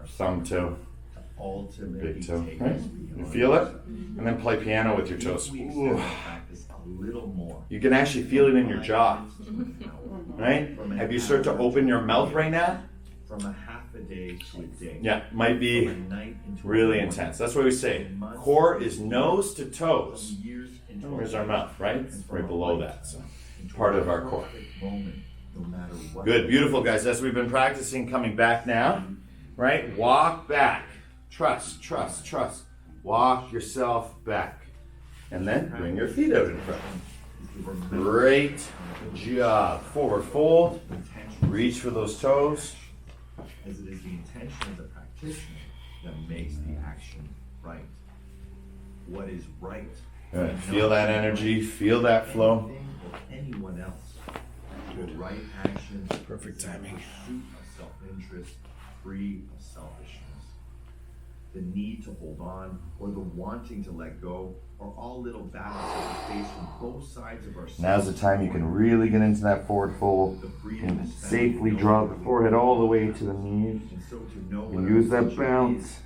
thumb toe, big toe. Right? You feel it? And then play piano with your toes. Ooh. You can actually feel it in your jaw. Right? Have you started to open your mouth right now? From a half a day to a day. Yeah, might be really intense. That's what we say. Core is nose to toes. Where's our mouth, right? It's right below that. So part of our core. Good, beautiful, guys. As we've been practicing, coming back now, right? Walk back. Trust. Walk yourself back. And then bring your feet out in front. Great job. Forward fold. Reach for those toes. As it is the intention of the practitioner that makes the action right. What is right? Good. Feel that energy, feel that flow. Anyone else. The right action. Perfect timing. Pursuit of self-interest, free of selfishness. The need to hold on or the wanting to let go are all little battles that we face from both sides of ourselves. Now's the time you can really get into that forward fold and safely draw the forehead all the way to the knees. You can use that bounce.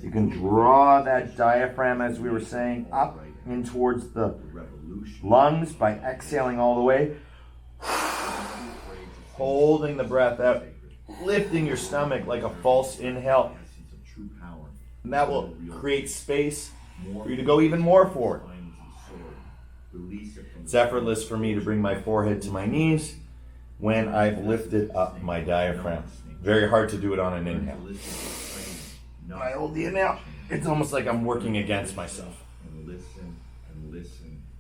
You can draw that diaphragm, as we were saying, up in towards the lungs by exhaling all the way. Holding the breath out. Lifting your stomach like a false inhale. And that will create space for you to go even more forward. It's effortless for me to bring my forehead to my knees when I've lifted up my diaphragm. Very hard to do it on an inhale. When I hold the inhale, it's almost like I'm working against myself.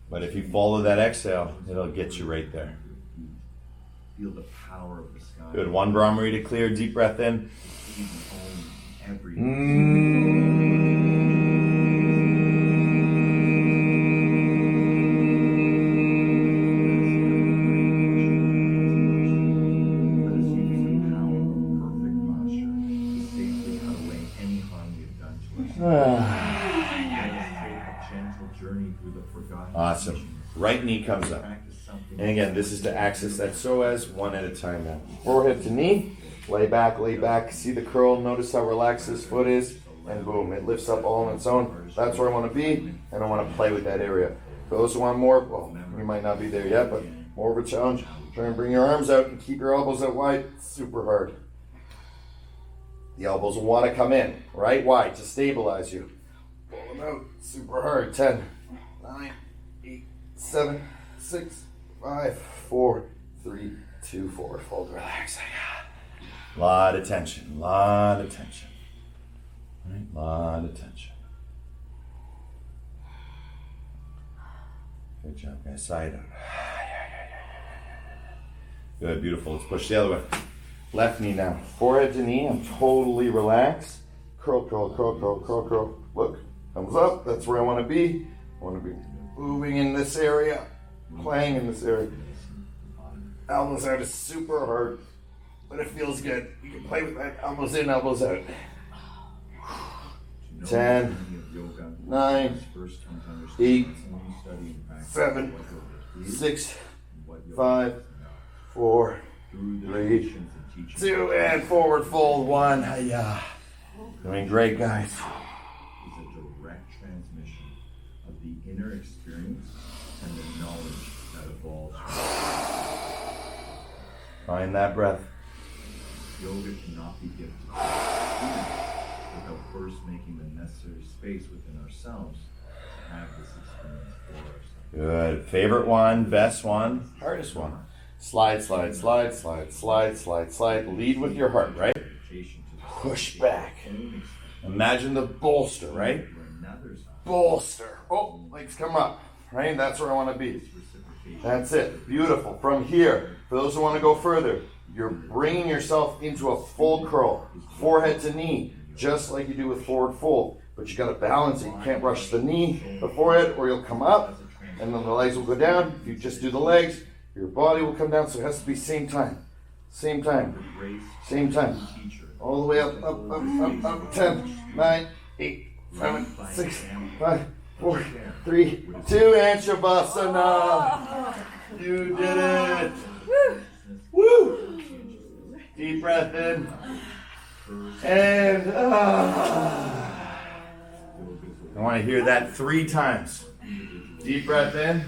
But if you follow that exhale, it'll get you right there. Feel the power of the sky. Good. One Brahmari to clear. Deep breath in. Awesome. Right knee comes up. And again, this is to access that psoas one at a time now. Forehead to knee, lay back, see the curl, notice how relaxed this foot is, and boom, it lifts up all on its own. That's where I want to be, and I want to play with that area. For those who want more, well, you might not be there yet, but more of a challenge. Try and bring your arms out and keep your elbows out wide, super hard. The elbows will want to come in, right? Why? To stabilize you. Pull them out, super hard. 10, 9, 8, 7, 6, 5, 4, 3, 2, forward fold, relax. Lot of tension, lot of tension. Right? Lot of tension. Good job, guys. Side out. Good, beautiful. Let's push the other way. Left knee now. Forehead to knee. I'm totally relaxed. Curl, curl, curl, curl, curl, curl. Look, thumbs up. That's where I want to be. I want to be moving in this area, playing in this area. Elbows out is super hard, but it feels good. You can play with that. Elbows in, elbows out. 10, 9, 8, 7, 6, 5, 4, 3, 2, and forward fold 1. Hiya. Doing great, guys. Is a direct transmission of the inner experience and the knowledge that evolves from it. Find that breath. Yoga cannot be gifted without first making the necessary space within ourselves to have this experience for ourselves. Good. Favorite one, best one, hardest one. Slide, slide, slide, slide, slide, slide, slide. Lead with your heart, right? Push back. Imagine the bolster, right? Bolster. Oh, legs come up, right? That's where I want to be. That's it. Beautiful. From here, for those who want to go further, you're bringing yourself into a full curl, forehead to knee, just like you do with forward fold. But you got to balance it. You can't rush the knee, the forehead, or you'll come up, and then the legs will go down. If you just do the legs, your body will come down. So it has to be same time, same time, same time. All the way up, up, up, up, up. 10, 9, 8, 7, 6, 5, 4, 3, 2, and Shavasana. You did it. Woo! Deep breath in. And I want to hear that 3 times. Deep breath in.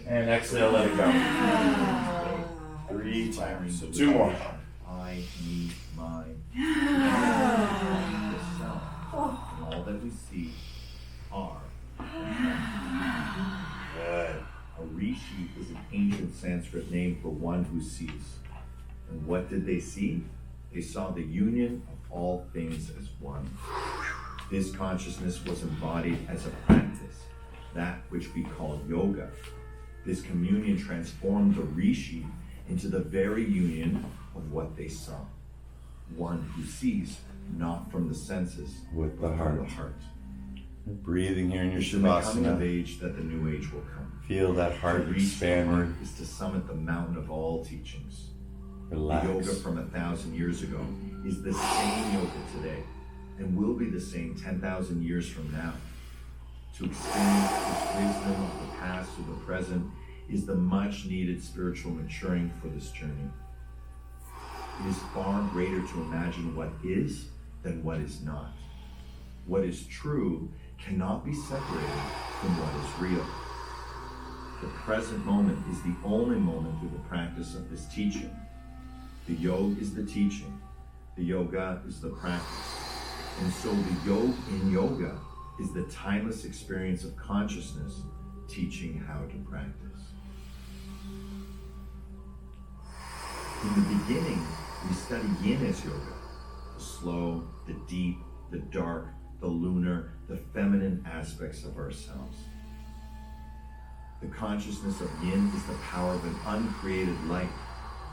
And exhale, let it go. 3 times. So 2 more. I need mine. All that we see are. Good. A rishi is an ancient Sanskrit name for one who sees. And what did they see? They saw the union of all things as one. This consciousness was embodied as a practice, that which we call yoga. This communion transformed the rishi into the very union of what they saw. One who sees, not from the senses, With the but heart. from the heart. Breathing here in your It's in the coming of Shavasana. age that the new age will come. Feel that heart To reach the expand. heart is to summit the mountain of all teachings. The yoga Relax. from 1,000 years ago is the same yoga today and will be the same 10,000 years from now. To experience this wisdom of the past to the present is the much needed spiritual maturing for this journey. It is far greater to imagine what is than what is not. What is true cannot be separated from what is real. The present moment is the only moment through the practice of this teaching. The yoga is the teaching. The yoga is the practice. And so the yoga in yoga is the timeless experience of consciousness teaching how to practice. In the beginning, we study yin as yoga. The slow, the deep, the dark, the lunar, the feminine aspects of ourselves. The consciousness of yin is the power of an uncreated light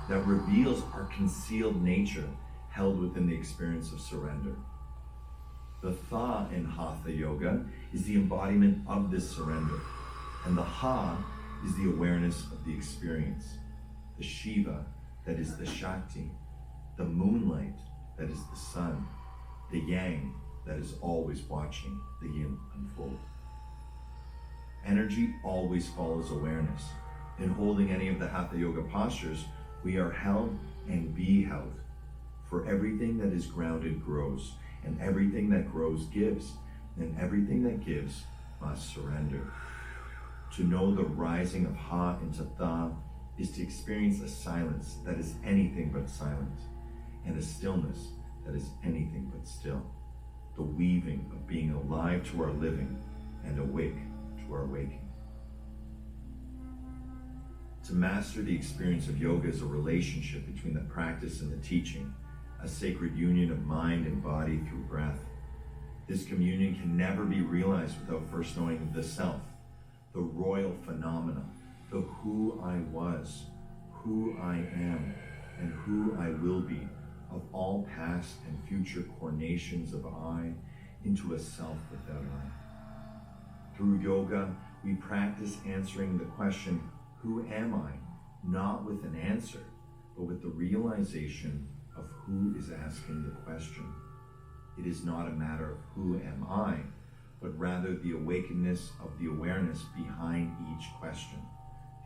that reveals our concealed nature held within the experience of surrender. The tha in hatha yoga is the embodiment of this surrender, and the ha is the awareness of the experience. The Shiva, that is the Shakti, the moonlight, that is the sun, the yang, that is always watching the yin unfold. Energy always follows awareness. In holding any of the Hatha Yoga postures, we are held and be held. For everything that is grounded grows, and everything that grows gives, and everything that gives must surrender. To know the rising of Ha into Tha is to experience a silence that is anything but silent, and a stillness that is anything but still. The weaving of being alive to our living and awake to our waking. To master the experience of yoga is a relationship between the practice and the teaching, a sacred union of mind and body through breath. This communion can never be realized without first knowing the self, the royal phenomena, the who I was, who I am, and who I will be, of all past and future cornations of I into a self without I. Through yoga, we practice answering the question, who am I? Not with an answer, but with the realization of who is asking the question. It is not a matter of who am I, but rather the awakeness of the awareness behind each question,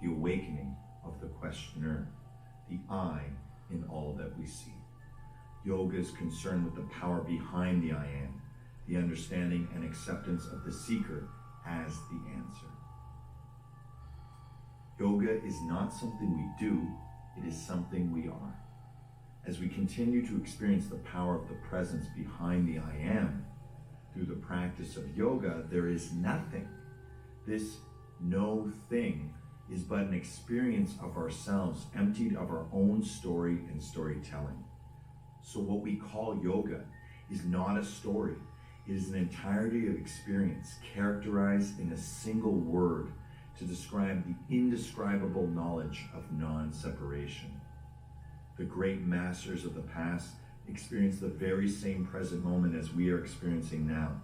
the awakening of the questioner, the I in all that we see. Yoga is concerned with the power behind the I am, the understanding and acceptance of the seeker as the answer. Yoga is not something we do, it is something we are. As we continue to experience the power of the presence behind the I am, through the practice of yoga, there is nothing. This no thing is but an experience of ourselves, emptied of our own story and storytelling. So what we call yoga is not a story. It is an entirety of experience characterized in a single word to describe the indescribable knowledge of non-separation. The great masters of the past experienced the very same present moment as we are experiencing now.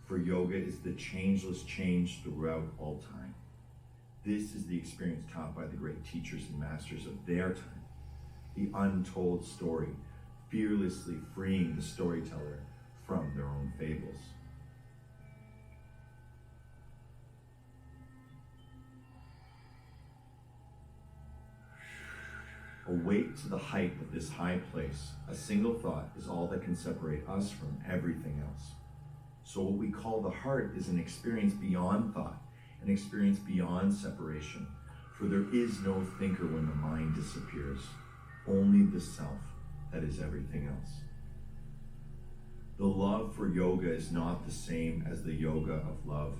For yoga is the changeless change throughout all time. This is the experience taught by the great teachers and masters of their time. The untold story, fearlessly freeing the storyteller from their own fables. Awake to the height of this high place, a single thought is all that can separate us from everything else. So what we call the heart is an experience beyond thought, an experience beyond separation, for there is no thinker when the mind disappears, only the self that is everything else. The love for yoga is not the same as the yoga of love.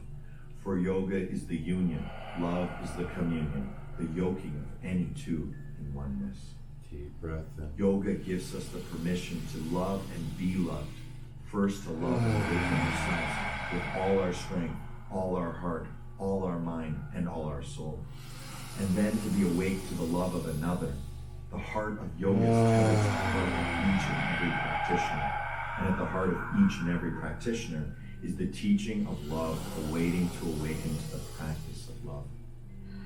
For yoga is the union, love is the communion, the yoking of any two in oneness. Deep breath in. Yoga gives us the permission to love and be loved. First to love and awaken ourselves with all our strength, all our heart, all our mind, and all our soul. And then to be awake to the love of another. The heart of yoga is at the heart of each and every practitioner. And at the heart of each and every practitioner is the teaching of love, awaiting to awaken to the practice of love.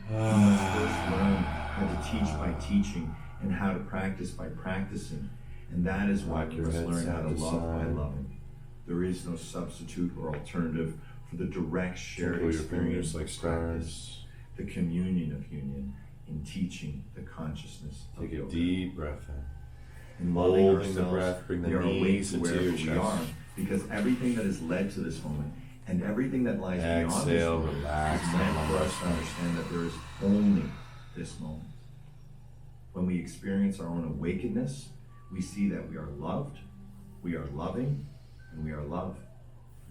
We must first learn how to teach by teaching and how to practice by practicing. And that is why we must learn how to love by loving. There is no substitute or alternative for the direct shared experience like of practice, the communion of union in teaching the consciousness of Take a yoga. deep breath in. In loving Holding the ourselves, breath, bring the we are awake knees to into wherever your we chest. are, because everything that has led to this moment and everything that lies beyond this Exhale, moment relax. is meant for us to understand that there is only this moment. When we experience our own awakeness, we see that we are loved, we are loving, and we are love.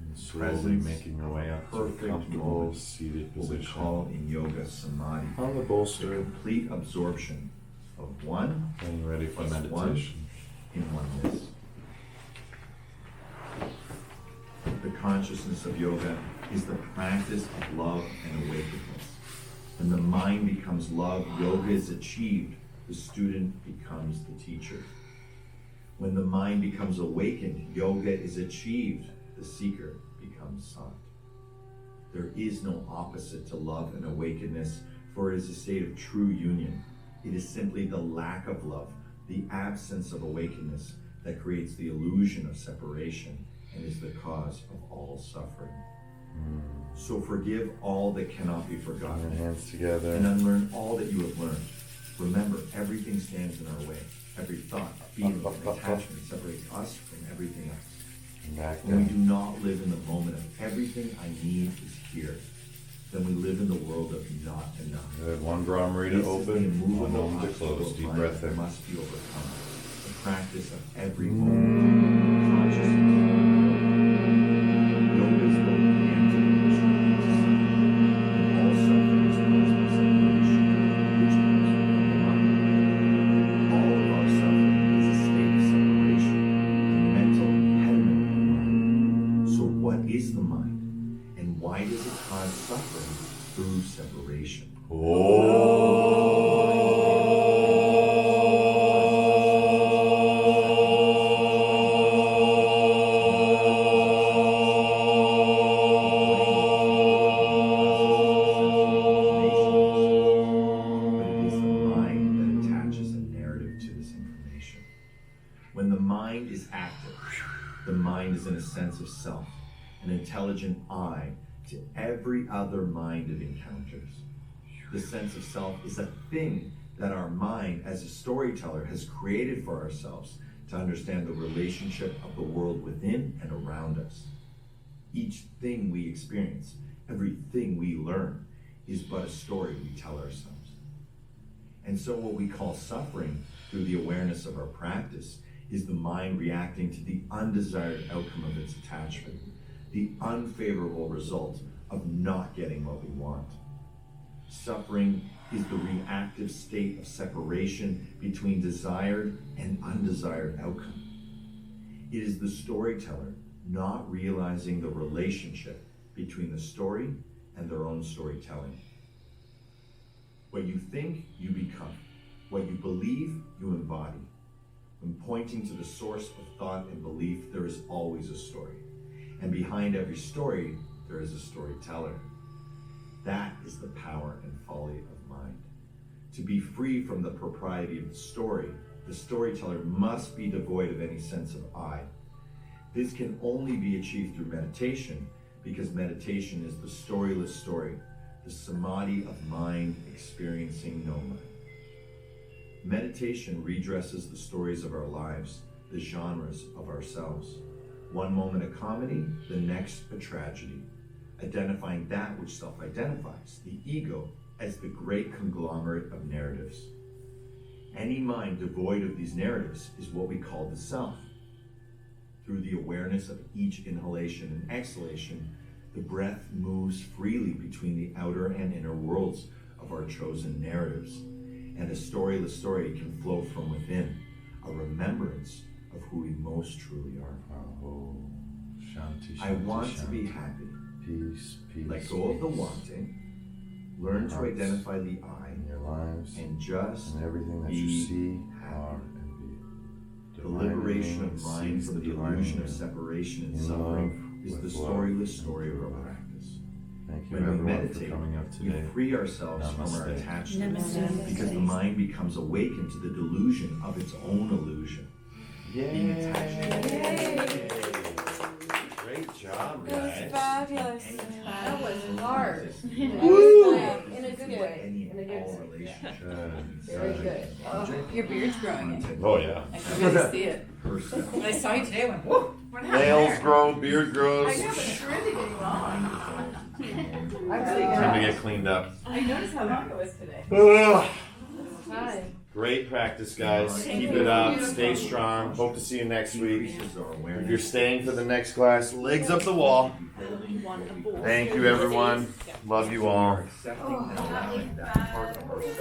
And slowly Presence making your way up to a perfect comfortable moment, seated what we position. call in yoga samadhi, On the the bolster, complete absorption of one getting ready for Plus one. meditation. in oneness. The consciousness of yoga is the practice of love and awakeness. When the mind becomes love, yoga is achieved. The student becomes the teacher. When the mind becomes awakened, yoga is achieved. The seeker becomes sought. There is no opposite to love and awakeness, for it is a state of true union. It is simply the lack of love, the absence of awakeness, that creates the illusion of separation and is the cause of all suffering. So forgive all that cannot be Your forgotten, hands together. and unlearn all that you have learned. Remember, everything stands in our way. Every thought, feeling, and attachment separates us from everything else. And back When we down. do not live in the moment of everything I need is here, then we live in the world of not enough. Good. One bromary to This is the open, one immovable open to obstacle close. of Deep mind breath that in. must be overcome. The practice of every moment. Consciousness. Yoga is both the antidote to suffering. And all suffering is caused by separation, which comes from the mind. All of our suffering is a state of separation, a mental impediment of the mind. So what is the mind? And why does it cause suffering through separation? But it is the mind that attaches a narrative to this information. When the mind is active, the mind is in a sense of self, an intelligent I to every other mind it encounters. The sense of self is a thing that our mind, as a storyteller, has created for ourselves to understand the relationship of the world within and around us. Each thing we experience, everything we learn, is but a story we tell ourselves. And so what we call suffering through the awareness of our practice is the mind reacting to the undesired outcome of its attachment, the unfavorable result of not getting what we want. Suffering is the reactive state of separation between desired and undesired outcome. It is the storyteller not realizing the relationship between the story and their own storytelling. What you think, you become. What you believe, you embody. When pointing to the source of thought and belief, there is always a story. And behind every story, there is a storyteller. That is the power and folly of mind. To be free from the propriety of the story, the storyteller must be devoid of any sense of I. This can only be achieved through meditation, because meditation is the storyless story, the samadhi of mind experiencing no mind. Meditation redresses the stories of our lives, the genres of ourselves. One moment a comedy, the next a tragedy, identifying that which self-identifies, the ego, as the great conglomerate of narratives. Any mind devoid of these narratives is what we call the self. Through the awareness of each inhalation and exhalation, the breath moves freely between the outer and inner worlds of our chosen narratives, and a storyless story can flow from within, a remembrance of who we most truly are. Oh, shanti, I shanti, want to be shanti. happy. Peace, peace. Let go of the peace. wanting. Learn to Hearts identify the I, in your lives and just and everything that be you see, happy. are, and be. The liberation of Divine mind being from the sees divine illusion of being. separation and In suffering love, is the with love, storyless and story of our through love. practice. Thank you When we everyone meditate, for coming up we today. free ourselves from our Namaste. attachments Namaste. because the mind becomes awakened to the delusion of its own illusion. Being attached to Yay! Great job, That was guys. fabulous. That was hard. Woo! In a good way. any In a and good all way. relationships. Very good. Your beard's growing. Oh yeah. I can really see it. Herself. When I saw you today, I went, whoa, what happened Nails there? grow, beard grows. I know, but it's really getting long. I'm really Time to good. get cleaned up. I noticed how long it was today. Ugh. Time. Great practice, guys. Thank Keep you. it up. Beautiful. Stay strong. Hope to see you next week. Increases our If awareness. you're staying for the next class, legs up the wall. Thank you, everyone. Love you We all. are accepting and allowing that part of ourselves